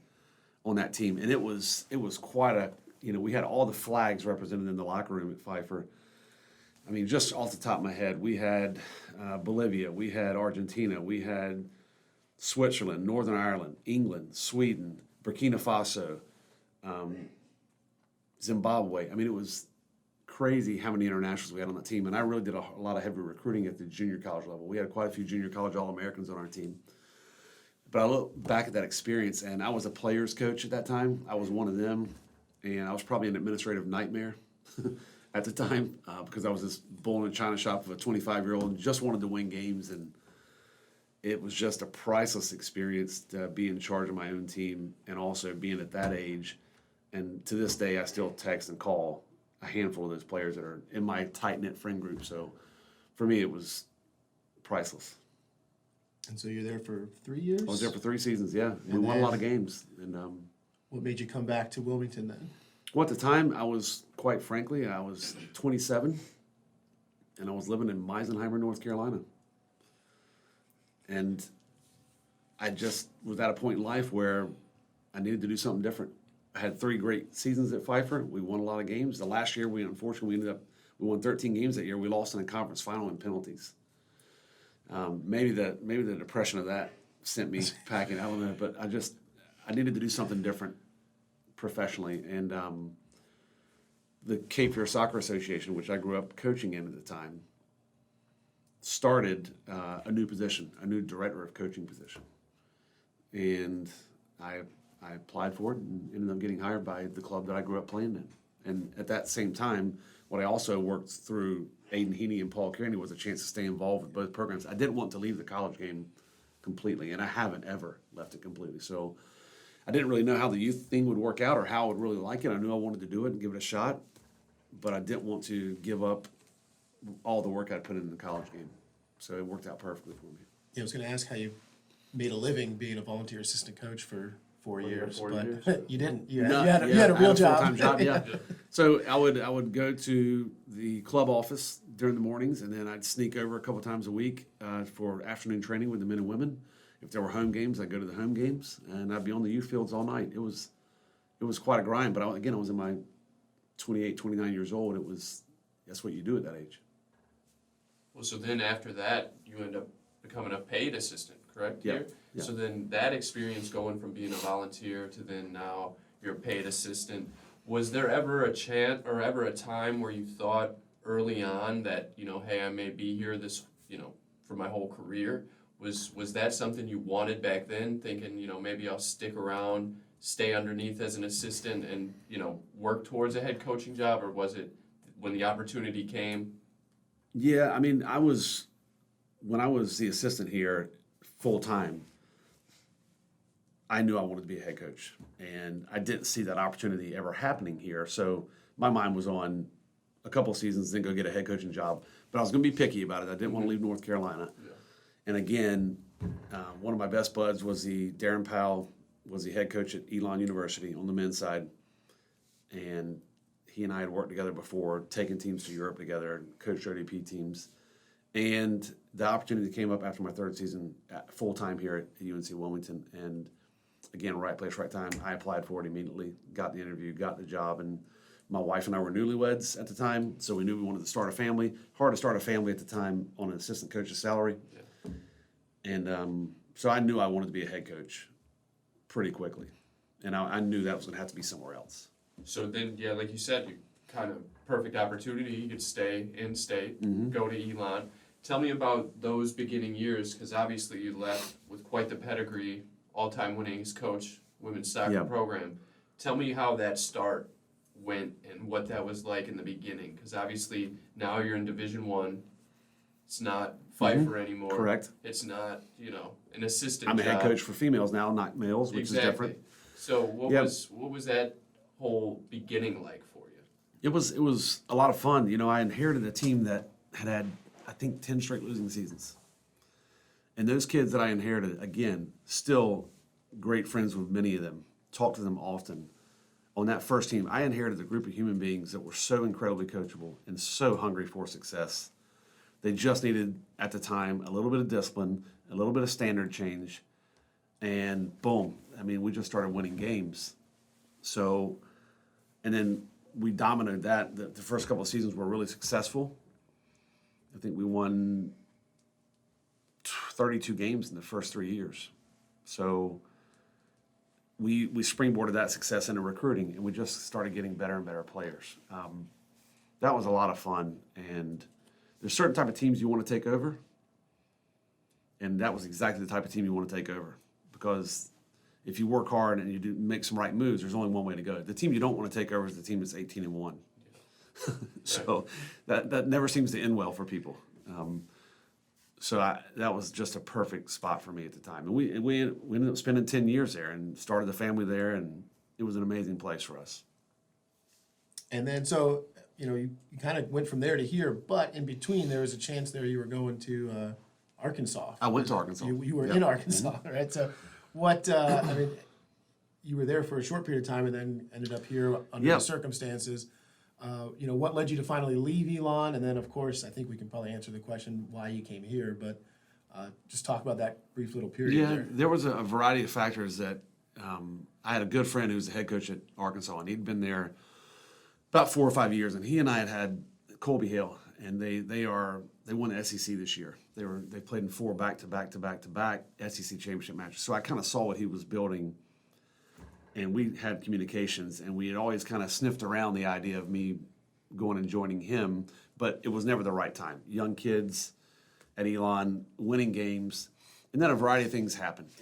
on that team, and it was quite a, we had all the flags represented in the locker room at Pfeiffer. I mean, just off the top of my head, we had Bolivia, we had Argentina, we had Switzerland, Northern Ireland, England, Sweden, Burkina Faso, Zimbabwe. I mean, it was crazy how many internationals we had on the team, and I really did a lot of heavy recruiting at the junior college level. We had quite a few junior college All-Americans on our team. But I look back at that experience, and I was a players coach at that time. I was one of them, and I was probably an administrative nightmare at the time because I was this bull in a china shop of a 25-year-old and just wanted to win games, and it was just a priceless experience to be in charge of my own team and also being at that age. And to this day, I still text and call a handful of those players that are in my tight-knit friend group. So for me, it was priceless. And so you're there for 3 years? I was there for 3 seasons, yeah. We And won a lot then- of games. And What made you come back to Wilmington then? well, at the time, I was, quite frankly, I was 27, and I was living in Meisenheimer, North Carolina. And I just was at a point in life where I needed to do something different. I had 3 great seasons at Pfeiffer. We won a lot of games. The last year, we won 13 games that year. We lost in a conference final in penalties. Maybe the depression of that sent me packing. I don't know, but I needed to do something different professionally. And the Cape Fear Soccer Association, which I grew up coaching in at the time, started a new position, a new director of coaching position. And I applied for it and ended up getting hired by the club that I grew up playing in. And at that same time, what I also worked through Aiden Heaney and Paul Kearney was a chance to stay involved with both programs. I didn't want to leave the college game completely, and I haven't ever left it completely. So I didn't really know how the youth thing would work out or how I would really like it. I knew I wanted to do it and give it a shot, but I didn't want to give up all the work I'd put in the college game. So it worked out perfectly for me. Yeah, I was going to ask how you made a living being a volunteer assistant coach for 4 years, 4 but years. you didn't. You No, had a yeah, I real had a full-time job. job, yeah. So I would go to the club office during the mornings, and then I'd sneak over a couple times a week for afternoon training with the men and women. If there were home games, I'd go to the home games, and I'd be on the youth fields all night. It was quite a grind, but I was in my 28, 29 years old. That's what you do at that age. Well, so then after that, you end up becoming a paid assistant, correct? Yeah, Here? yeah. So then that experience going from being a volunteer to then now you're a paid assistant, was there ever a chance or ever a time where you thought early on that, hey, I may be here for my whole career? Was that something you wanted back then, thinking, maybe I'll stick around, stay underneath as an assistant and, work towards a head coaching job? Or was it when the opportunity came? Yeah, I mean, when I was the assistant here full time, I knew I wanted to be a head coach, and I didn't see that opportunity ever happening here. So my mind was on a couple of seasons, then go get a head coaching job. But I was going to be picky about it. I didn't want to leave North Carolina. Yeah. And again, one of my best buds was Darren Powell, was the head coach at Elon University on the men's side, and he and I had worked together before, taking teams to Europe together, coached ODP teams. And the opportunity came up after my 3rd season full-time here at UNC Wilmington. And again, right place, right time. I applied for it immediately, got the interview, got the job. And my wife and I were newlyweds at the time, so we knew we wanted to start a family. Hard to start a family at the time on an assistant coach's salary. Yeah. And so I knew I wanted to be a head coach pretty quickly. And I knew that was going to have to be somewhere else. So then, yeah, like you said, you kind of perfect opportunity. You could stay in state, go to Elon. Tell me about those beginning years, because obviously you left with quite the pedigree, all-time winnings coach, women's soccer program. Tell me how that start went and what that was like in the beginning, because obviously now you're in Division I. It's not Pfeiffer anymore. Correct. It's not, an assistant I'm a head job. coach for females now, not males, which is different. So what was that whole beginning like for you? It was a lot of fun. I inherited a team that had I think 10 straight losing seasons. And those kids that I inherited, again, still great friends with many of them, talk to them often. On that first team, I inherited a group of human beings that were so incredibly coachable and so hungry for success. They just needed, at the time, a little bit of discipline, a little bit of standard change, and boom. I mean, we just started winning games. So, and then we dominated that. The first couple of seasons were really successful. I think we won 32 games in the first 3 years. So we springboarded that success into recruiting, and we just started getting better and better players. that was a lot of fun. And there's certain type of teams you want to take over, and that was exactly the type of team you want to take over, because if you work hard and you do make some right moves, there's only one way to go. The team you don't want to take over is the team that's 18-1. So that never seems to end well for people. So that was just a perfect spot for me at the time. And we ended up spending 10 years there and started the family there, and it was an amazing place for us. And then, so, you kind of went from there to here, but in between, there was a chance there you were going to Arkansas. I went to Arkansas. You were Yep. in Arkansas, right? So what, I mean, you were there for a short period of time and then ended up here under Yep. the circumstances. What led you to finally leave Elon? And then, of course, I think we can probably answer the question why you came here, but just talk about that brief little period Yeah, there. there was a variety of factors that I had a good friend who was the head coach at Arkansas, and he'd been there about 4 or 5 years, and he and I had Colby Hale, and they won the SEC this year. They played in 4 back-to-back SEC championship matches. So I kind of saw what he was building, and we had communications, and we had always kind of sniffed around the idea of me going and joining him, but it was never the right time. Young kids at Elon, winning games, and then a variety of things happened.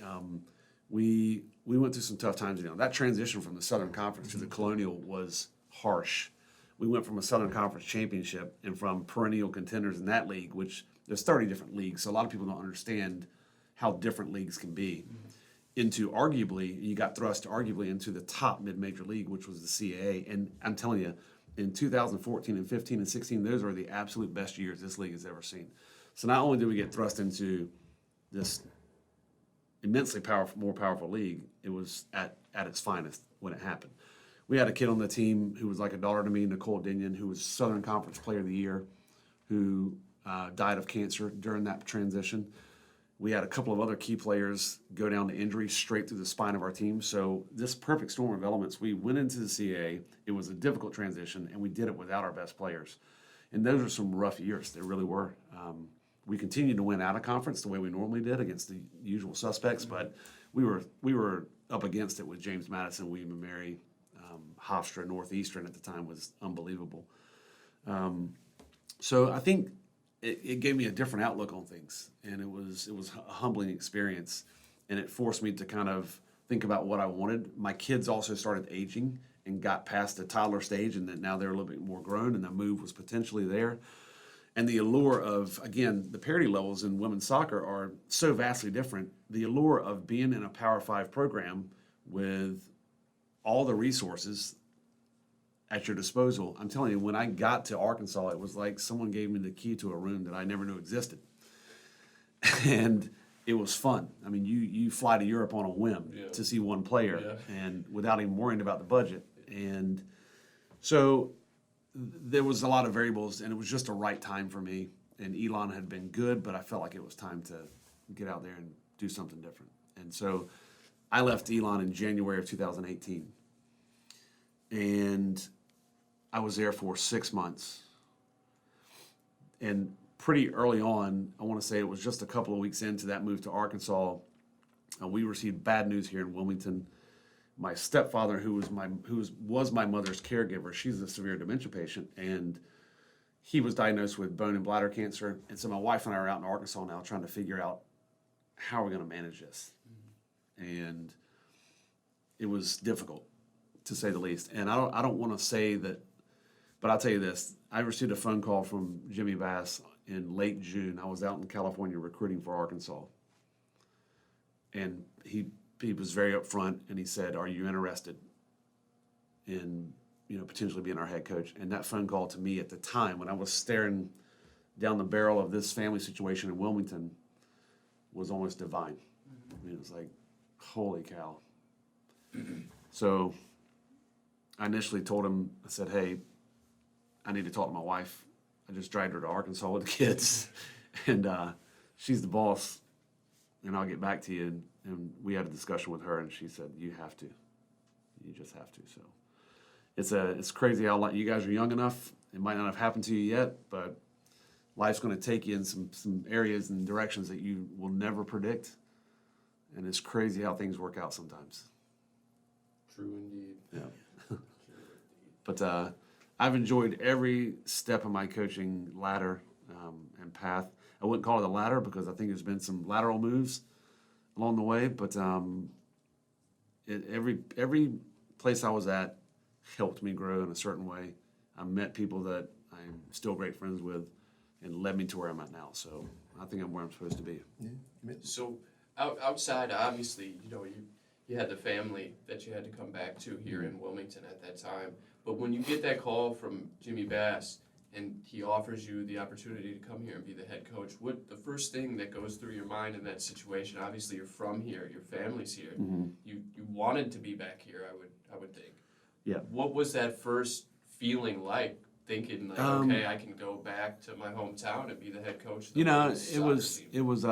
We went through some tough times. That transition from the Southern Conference to the Colonial was harsh. We went from a Southern Conference championship and from perennial contenders in that league, which there's 30 different leagues, so a lot of people don't understand how different leagues can be, into arguably, you got thrust arguably into the top mid-major league, which was the CAA. And I'm telling you, in 2014 and 15 and 16, those are the absolute best years this league has ever seen. So not only did we get thrust into this immensely powerful, more powerful league, it was at its finest when it happened. We had a kid on the team who was like a daughter to me, Nicole Dinion, who was Southern Conference Player of the Year, who died of cancer during that transition. We had a couple of other key players go down to injury straight through the spine of our team. So this perfect storm of elements, we went into the CAA. It was a difficult transition, and we did it without our best players. And those were some rough years. They really were. We continued to win out of conference the way we normally did against the usual suspects, but we were up against it with James Madison, William & Mary, Hofstra, Northeastern at the time was unbelievable. So I think it gave me a different outlook on things, and it was a humbling experience, and it forced me to kind of think about what I wanted. My kids also started aging and got past the toddler stage, and then now they're a little bit more grown, and the move was potentially there. And the allure of, again, the parity levels in women's soccer are so vastly different. The allure of being in a Power 5 program with all the resources at your disposal. I'm telling you, when I got to Arkansas, it was like someone gave me the key to a room that I never knew existed. And it was fun. I mean, you fly to Europe on a whim to see one player and without even worrying about the budget. And so there was a lot of variables, and it was just a right time for me. And Elon had been good, but I felt like it was time to get out there and do something different. And so I left Elon in January of 2018. And I was there for 6 months. And pretty early on, I want to say it was just a couple of weeks into that move to Arkansas, we received bad news here in Wilmington. My stepfather, who was my mother's caregiver, she's a severe dementia patient, and he was diagnosed with bone and bladder cancer. And so my wife and I are out in Arkansas now trying to figure out how we're going to manage this. And it was difficult, to say the least. And I don't want to say that, but I'll tell you this. I received a phone call from Jimmy Bass in late June. I was out in California recruiting for Arkansas. And he was very upfront, and he said, "Are you interested in, potentially being our head coach?" And that phone call to me at the time, when I was staring down the barrel of this family situation in Wilmington, was almost divine. I mean, it was like, holy cow. So I initially told him, I said, "Hey, I need to talk to my wife. I just dragged her to Arkansas with the kids, and she's the boss, and I'll get back to you." And we had a discussion with her, and she said, "You have to. You just have to." So it's crazy how you guys are young enough. It might not have happened to you yet, but life's going to take you in some areas and directions that you will never predict. And it's crazy how things work out sometimes. True indeed. Yeah. But I've enjoyed every step of my coaching ladder and path. I wouldn't call it a ladder because I think there's been some lateral moves along the way, but every place I was at helped me grow in a certain way. I met people that I'm still great friends with and led me to where I'm at now. So I think I'm where I'm supposed to be. So outside, obviously, you had the family that you had to come back to here in Wilmington at that time. But when you get that call from Jimmy Bass and he offers you the opportunity to come here and be the head coach, what the first thing that goes through your mind in that situation? Obviously, you're from here, your family's here. Mm-hmm. You wanted to be back here, I would think. Yeah. What was that first feeling like? Thinking like, okay, I can go back to my hometown and be the head coach. Of the women's soccer team. It was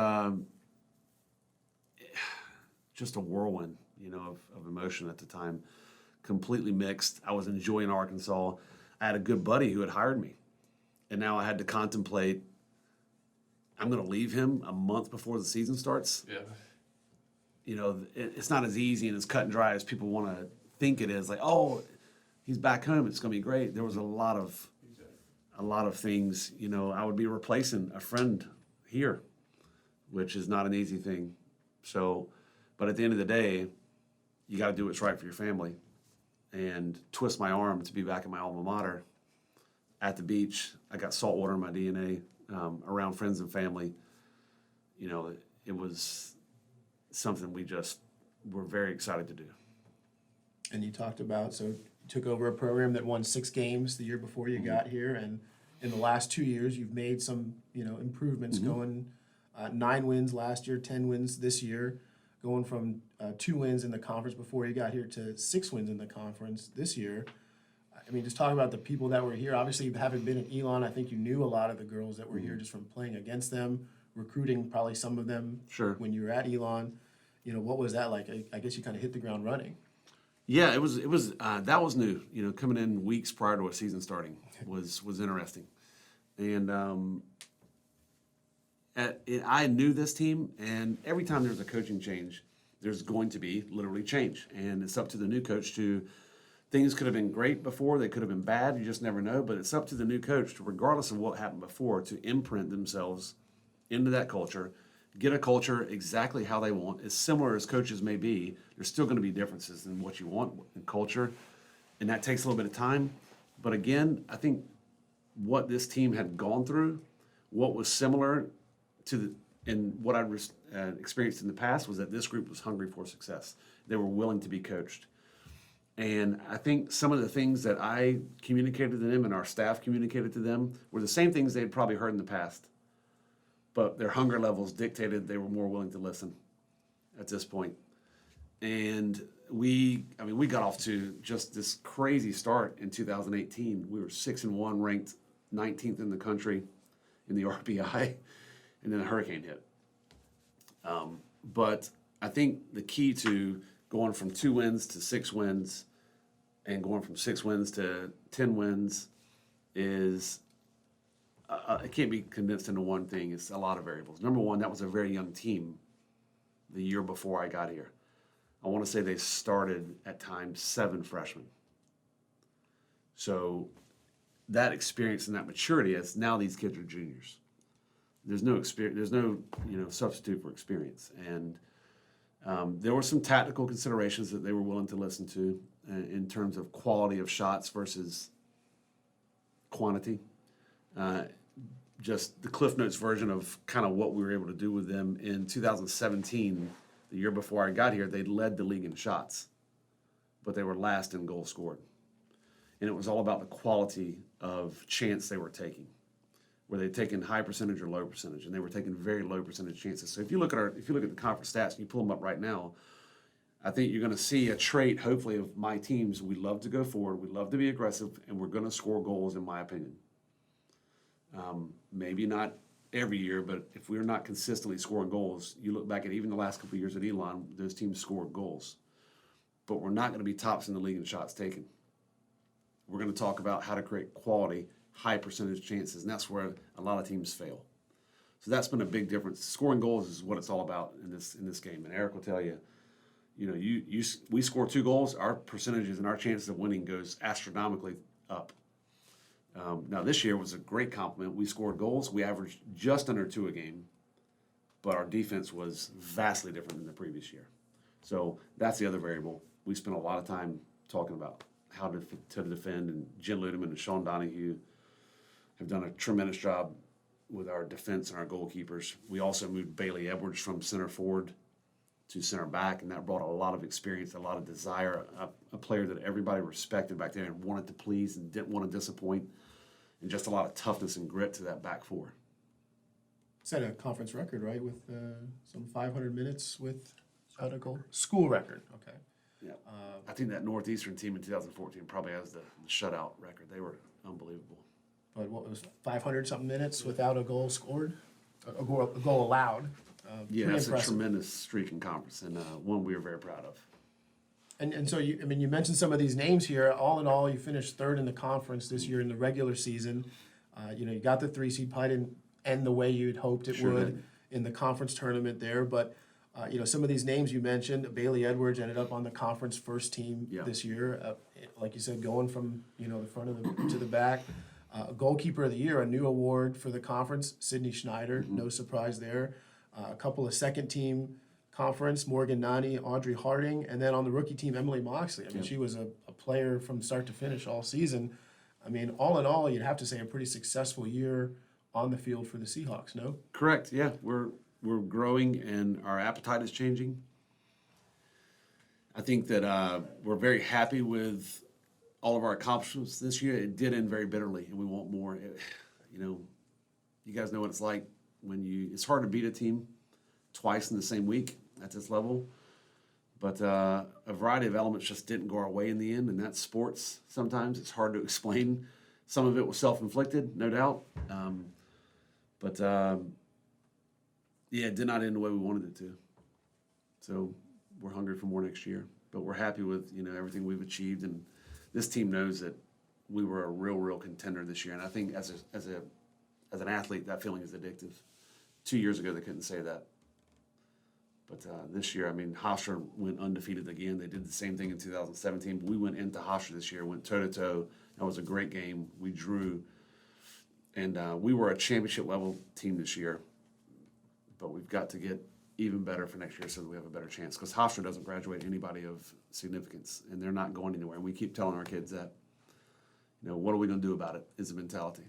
just a whirlwind, of emotion at the time, completely mixed. I was enjoying Arkansas. I had a good buddy who had hired me, and now I had to contemplate. I'm going to leave him a month before the season starts. Yeah. It's not as easy and as cut and dry as people want to think it is. Like, oh, he's back home. It's going to be great. There was a lot of things. I would be replacing a friend here, which is not an easy thing. So, but at the end of the day, you got to do what's right for your family. And twist my arm to be back in my alma mater at the beach. I got salt water in my DNA, around friends and family. It was something we just were very excited to do. And you talked about, so you took over a program that won 6 games the year before you got here, and in the last 2 years, you've made some, improvements, going 9 wins last year, 10 wins this year, going from 2 wins in the conference before you got here to 6 wins in the conference this year. I mean, just talking about the people that were here. Obviously, having been at Elon, I think you knew a lot of the girls that were here just from playing against them, recruiting probably some of them. Sure. When you were at Elon. What was that like? I guess you kind of hit the ground running. Yeah, it was that was new. Coming in weeks prior to a season starting was interesting, and I knew this team. And every time there's a coaching change, there's going to be literally change, and it's up to the new coach to. Things could have been great before; they could have been bad. You just never know. But it's up to the new coach, regardless of what happened before, to imprint themselves into that culture. Get a culture exactly how they want. As similar as coaches may be, there's still going to be differences in what you want in culture, and that takes a little bit of time. But again, I think what this team had gone through, what was similar to what I experienced in the past, was that this group was hungry for success. They were willing to be coached. And I think some of the things that I communicated to them and our staff communicated to them were the same things they had probably heard in the past. But their hunger levels dictated they were more willing to listen at this point. And we got off to just this crazy start in 2018. We were 6-1, ranked 19th in the country in the RPI, and then a hurricane hit. But I think the key to going from 2 wins to 6 wins and going from 6 wins to 10 wins is it can't be condensed into one thing. It's a lot of variables. Number one, that was a very young team the year before I got here. I want to say they started at times 7 freshmen. So that experience and that maturity, as now these kids are juniors. There's no experience. There's no substitute for experience. And there were some tactical considerations that they were willing to listen to in terms of quality of shots versus quantity. Just the Cliff Notes version of kind of what we were able to do with them in 2017, the year before I got here. They led the league in shots, but they were last in goals scored. And it was all about the quality of chance they were taking. Were they taking high percentage or low percentage? And they were taking very low percentage chances. So if you look at the conference stats and you pull them up right now, I think you're going to see a trait, hopefully, of my teams. We love to go forward, we love to be aggressive, and we're going to score goals, in my opinion. Maybe not every year, but if we're not consistently scoring goals, you look back at even the last couple of years at Elon, those teams scored goals. But we're not going to be tops in the league in shots taken. We're going to talk about how to create quality, high percentage chances, and that's where a lot of teams fail. So that's been a big difference. Scoring goals is what it's all about in this game. And Eric will tell you, we score 2 goals, our percentages and our chances of winning goes astronomically up. Now this year was a great compliment. We scored goals. We averaged just under 2 a game, but our defense was vastly different than the previous year. So that's the other variable. We spent a lot of time talking about how to defend, and Jen Ludeman and Sean Donahue have done a tremendous job with our defense and our goalkeepers. We also moved Bailey Edwards from center forward to center back, and that brought a lot of experience, a lot of desire, a player that everybody respected back there and wanted to please and didn't want to disappoint, and just a lot of toughness and grit to that back four. Set a conference record, right, with some 500 minutes without a goal? School record, okay. Yeah, I think that Northeastern team in 2014 probably has the shutout record. They were unbelievable. But what was 500-something minutes without a goal scored? A goal allowed. Yeah, Pretty that's impressive. a tremendous streak in conference, and one we were very proud of. And so, you mentioned some of these names here. All in all, you finished third in the conference this year in the regular season. You got the 3 seed, probably didn't end the way you'd hoped it Sure would did. in the conference tournament there. But, some of these names you mentioned, Bailey Edwards ended up on the conference first team Yeah. this year. Like you said, going from, the front to the back. Goalkeeper of the Year, a new award for the conference, Sydney Schneider, no surprise there. A couple of second team conference, Morgan Nani, Audrey Harding, and then on the rookie team, Emily Moxley. She was a player from start to finish all season. All in all, you'd have to say a pretty successful year on the field for the Seahawks, no? Correct. Yeah, we're growing and our appetite is changing. I think that we're very happy with all of our accomplishments this year. It did end very bitterly, and we want more. You guys know what it's like when it's hard to beat a team twice in the same week at this level. But a variety of elements just didn't go our way in the end, and that's sports. Sometimes it's hard to explain. Some of it was self-inflicted, no doubt. It did not end the way we wanted it to. So we're hungry for more next year. But we're happy with everything we've achieved, and this team knows that we were a real contender this year. And I think as an athlete, that feeling is addictive. 2 years ago, they couldn't say that. But this year, Hofstra went undefeated again. They did the same thing in 2017. But we went into Hofstra this year, went toe-to-toe. That was a great game. We drew. And we were a championship-level team this year. But we've got to get even better for next year so that we have a better chance. Because Hofstra doesn't graduate anybody of significance, and they're not going anywhere. And we keep telling our kids that, what are we going to do about it is the mentality.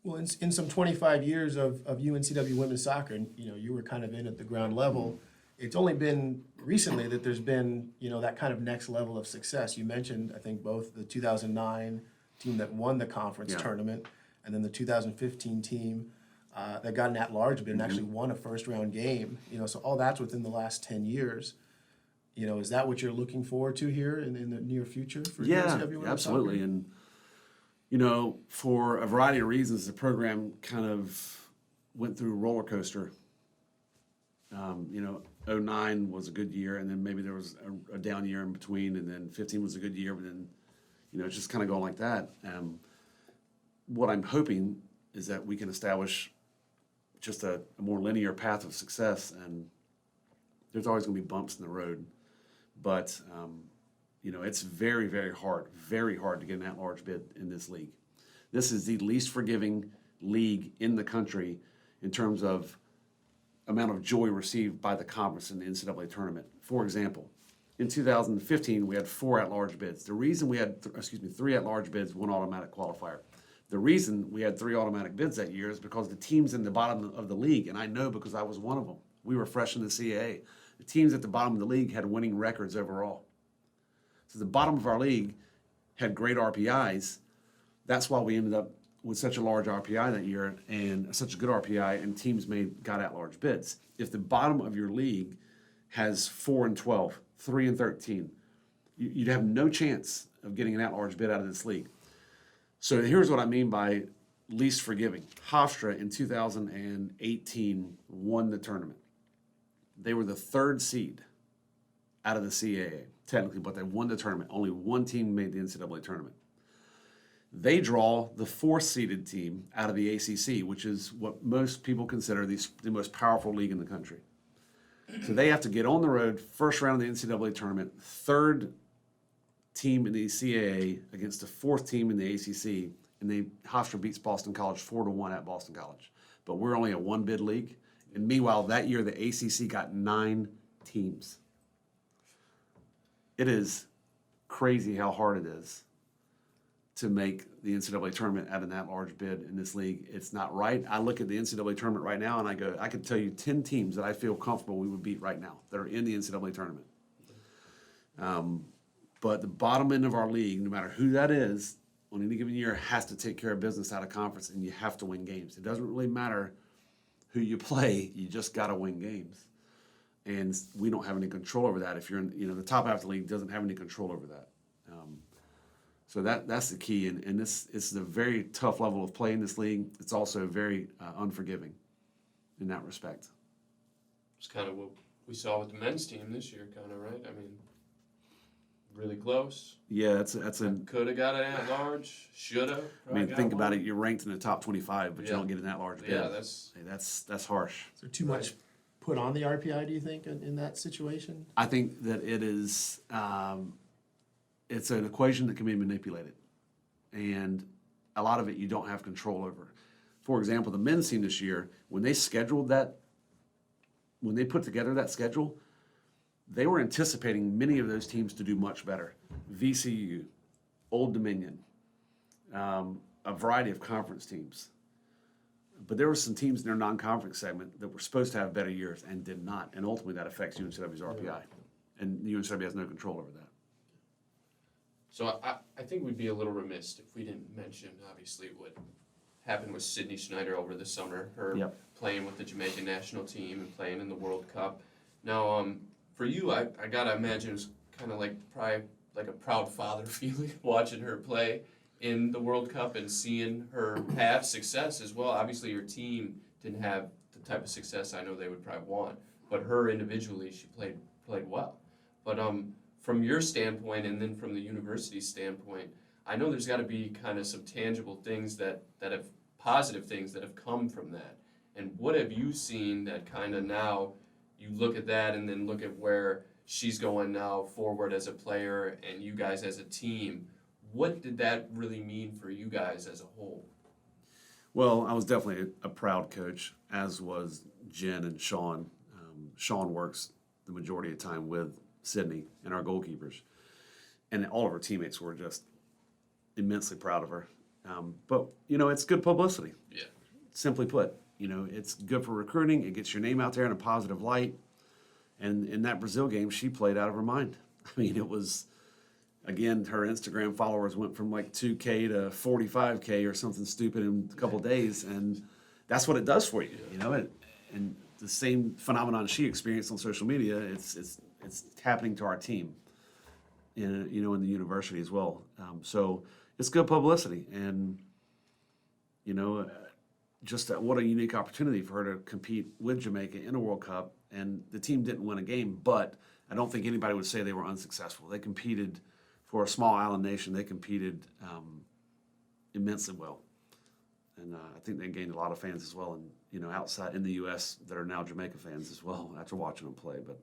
Well, in some 25 years of UNCW women's soccer, you were kind of in at the ground level. It's only been recently that there's been, that kind of next level of success. You mentioned, I think, both the 2009 team that won the conference tournament and then the 2015 team that got an at-large bid and actually won a first-round game. So all that's within the last 10 years. Is that what you're looking forward to here in the near future for UNCW women's absolutely. soccer? And for a variety of reasons, the program kind of went through a roller coaster. 09 was a good year, and then maybe there was a down year in between, and then 15 was a good year, but then, it's just kind of going like that. What I'm hoping is that we can establish just a more linear path of success, and there's always going to be bumps in the road. But it's very, very hard to get an at-large bid in this league. This is the least forgiving league in the country in terms of amount of joy received by the conference in the NCAA tournament. For example, in 2015, we had 4 at-large bids. The reason we had, 3 at-large bids, 1 automatic qualifier. The reason we had 3 automatic bids that year is because the teams in the bottom of the league, and I know because I was one of them, we were fresh in the CAA. The teams at the bottom of the league had winning records overall. So the bottom of our league had great RPIs. That's why we ended up with such a large RPI that year and such a good RPI, and teams got at-large bids. If the bottom of your league has 4 and 12, 3 and 13, you'd have no chance of getting an at-large bid out of this league. So here's what I mean by least forgiving. Hofstra in 2018 won the tournament. They were the 3rd seed out of the CAA, technically, but they won the tournament. Only one team made the NCAA tournament. They draw the 4th seeded team out of the ACC, which is what most people consider the most powerful league in the country. So they have to get on the road, first round of the NCAA tournament, 3rd team in the CAA against the 4th team in the ACC, and Hofstra beats Boston College 4-1 at Boston College. But we're only a one-bid league. And meanwhile, that year, the ACC got 9 teams. It is crazy how hard it is to make the NCAA tournament at an at-large bid in this league. It's not right. I look at the NCAA tournament right now, and I go, I could tell you 10 teams that I feel comfortable we would beat right now that are in the NCAA tournament. But the bottom end of our league, no matter who that is, on any given year, has to take care of business out of conference, and you have to win games. It doesn't really matter who you play, you just got to win games. And we don't have any control over that. If you're in, the top half of the league doesn't have any control over that. So that's the key. And this is a very tough level of play in this league. It's also very unforgiving in that respect. It's kind of what we saw with the men's team this year, kind of, right? I mean, really close. Yeah, that's a. Could have got it at large. Should have. I mean, think about it. You're ranked in the top 25, but you Yeah. don't get in that large bid. Yeah, that's Hey, that's harsh. Is there too much put on the RPI, do you think, in that situation? I think that it is. It's an equation that can be manipulated, and a lot of it you don't have control over. For example, the men's team this year, when they put together that schedule, they were anticipating many of those teams to do much better. VCU, Old Dominion, a variety of conference teams. But there were some teams in their non-conference segment that were supposed to have better years and did not. And ultimately that affects UNCW's RPI. And UNCW has no control over that. So I think we'd be a little remiss if we didn't mention, obviously, what happened with Sydney Schneider over the summer, her Yep. playing with the Jamaican national team and playing in the World Cup. Now, for you, I gotta imagine it's kind of probably like a proud father feeling watching her play in the World Cup and seeing her have success as well. Obviously, your team didn't have the type of success I know they would probably want, but her individually, she played well. But from your standpoint and then from the university standpoint, I know there's got to be kind of some tangible things that have positive things that have come from that. And what have you seen that kind of now you look at that and then look at where she's going now forward as a player and you guys as a team? What did that really mean for you guys as a whole? Well, I was definitely a proud coach, as was Jen and Sean. Sean works the majority of the time with Sydney and our goalkeepers. And all of her teammates were just immensely proud of her. But, it's good publicity. Yeah. Simply put, it's good for recruiting. It gets your name out there in a positive light. And in that Brazil game, she played out of her mind. I mean, it was, again, her Instagram followers went from like 2K to 45K or something stupid in a couple of days. And that's what it does for you, and the same phenomenon she experienced on social media, it's happening to our team, in the university as well. So it's good publicity, and just what a unique opportunity for her to compete with Jamaica in a World Cup. And the team didn't win a game, but I don't think anybody would say they were unsuccessful. They competed for a small island nation. They competed immensely well, and I think they gained a lot of fans as well, and outside in the U.S. that are now Jamaica fans as well after watching them play. But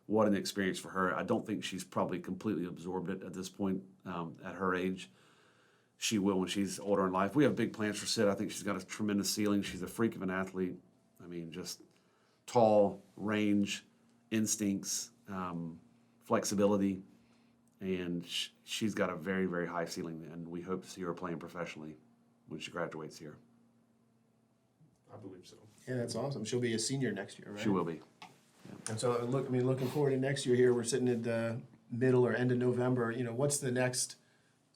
what an experience for her. I don't think she's probably completely absorbed it at this point at her age. She will when she's older in life. We have big plans for Sid. I think she's got a tremendous ceiling. She's a freak of an athlete. I mean, just tall, range, instincts, flexibility, and she's got a very, very high ceiling, and we hope to see her playing professionally when she graduates here. I believe so. Yeah, that's awesome. She'll be a senior next year, right? She will be. And so, looking forward to next year here. We're sitting at the middle or end of November. What's the next,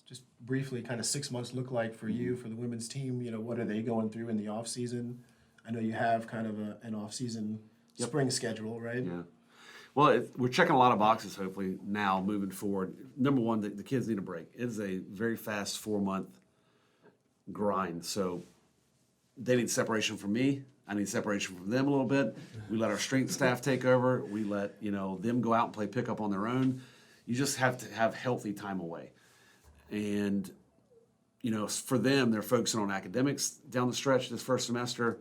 just briefly, kind of 6 months look like for you, for the women's team? What are they going through in the off season? I know you have kind of an off season spring schedule, right? Yeah. Well, we're checking a lot of boxes, hopefully, now moving forward. Number one, the kids need a break. It is a very fast 4-month grind. So they need separation from me. I need separation from them a little bit. We let our strength staff take over. We let them go out and play pickup on their own. You just have to have healthy time away. And for them, they're focusing on academics down the stretch this first semester.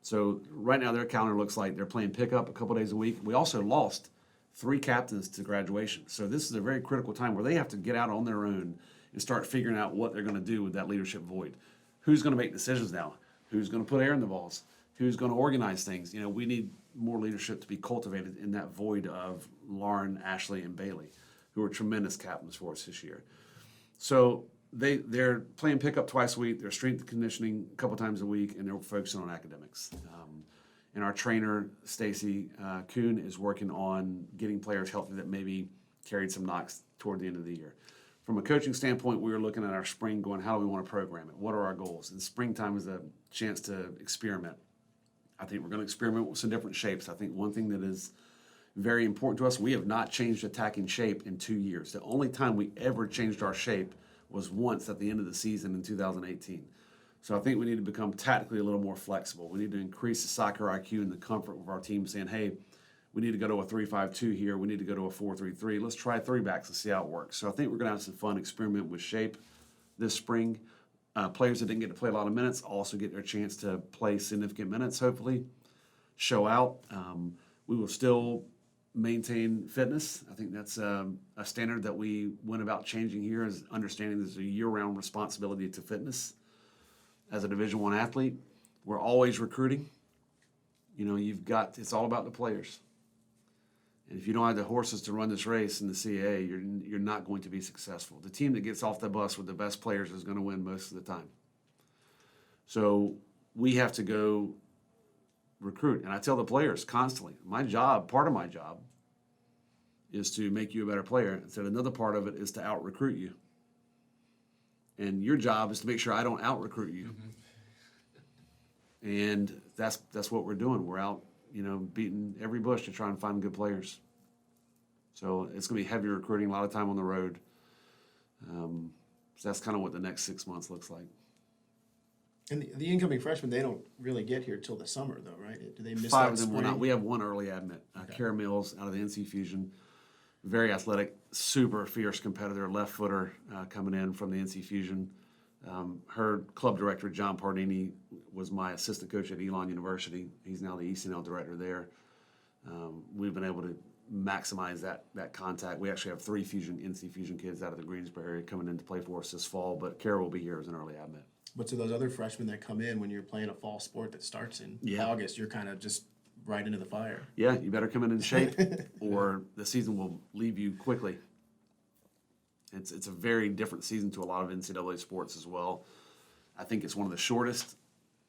So right now their calendar looks like they're playing pickup a couple days a week. We also lost 3 captains to graduation. So this is a very critical time where they have to get out on their own and start figuring out what they're going to do with that leadership void. who's going to make decisions now? Who's going to put air in the balls? Who's going to organize things? You know, we need more leadership to be cultivated in that void of Lauren, Ashley, and Bailey, who are tremendous captains for us this year. So they're playing pickup twice a week. They're strength and conditioning a couple times a week, and they're focusing on academics. And our trainer, Stacy Kuhn, is working on getting players healthy that maybe carried some knocks toward the end of the year. From a coaching standpoint, we were looking at our spring going, how do we want to program it? What are our goals? And springtime is a chance to experiment. I think we're going to experiment with some different shapes. I think one thing that is very important to us, we have not changed attacking shape in 2 years. The only time we ever changed our shape was once at the end of the season in 2018. So I think we need to become tactically a little more flexible. We need to increase the soccer IQ and the comfort of our team saying, hey, we need to go to a 3-5-2 here. We need to go to a 4-3-3. Let's try 3 backs and see how it works. So I think we're going to have some fun experiment with shape this spring. Players that didn't get to play a lot of minutes also get their chance to play significant minutes, hopefully, show out. We will still maintain fitness. I think that's a standard that we went about changing here, is understanding there's a year-round responsibility to fitness. As a Division I athlete, we're always recruiting. You know, it's all about the players. And if you don't have the horses to run this race in the CAA, you're not going to be successful. The team that gets off the bus with the best players is going to win most of the time. So we have to go recruit. And I tell the players constantly, part of my job is to make you a better player. And so another part of it is to out-recruit you. And your job is to make sure I don't out-recruit you. Mm-hmm. And that's what we're doing. We're out, beating every bush to try and find good players. So it's going to be heavy recruiting, a lot of time on the road. So that's kind of what the next 6 months looks like. And the incoming freshmen, they don't really get here till the summer, though, right? Do they miss 5 that of them will spring? not. We have one early admit. Kara Mills out of the NC Fusion. Very athletic, super fierce competitor, left footer coming in from the NC Fusion. Her club director, John Pardini, was my assistant coach at Elon University. He's now the ECNL director there. We've been able to maximize that contact. We actually have 3 NC Fusion kids out of the Greensboro area coming in to play for us this fall, but Kara will be here as an early admit. But to those other freshmen that come in when you're playing a fall sport that starts in August, you're kind of just right into the fire. Yeah, you better come in shape or the season will leave you quickly. It's a very different season to a lot of NCAA sports as well. I think it's one of the shortest.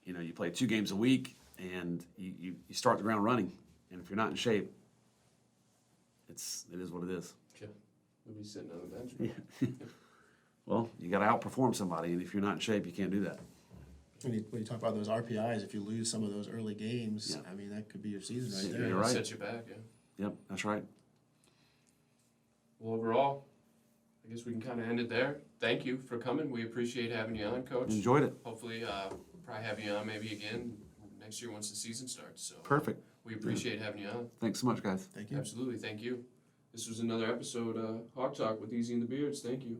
You play 2 games a week and you start the ground running. And if you're not in shape, it is what it is. Yeah. Nobody's sitting on the bench. Yeah. Well, you got to outperform somebody, and if you're not in shape, you can't do that. When you talk about those RPIs, if you lose some of those early games, I mean, that could be your season right there. You're right. Set you back, yeah. Yep, that's right. Well, overall, I guess we can kind of end it there. Thank you for coming. We appreciate having you on, Coach. Enjoyed it. Hopefully, we'll probably have you on maybe again next year once the season starts. So Perfect. we appreciate having you on. Thanks so much, guys. Thank you. Absolutely, thank you. This was another episode of Hawktalk with Easy and the Beards. Thank you.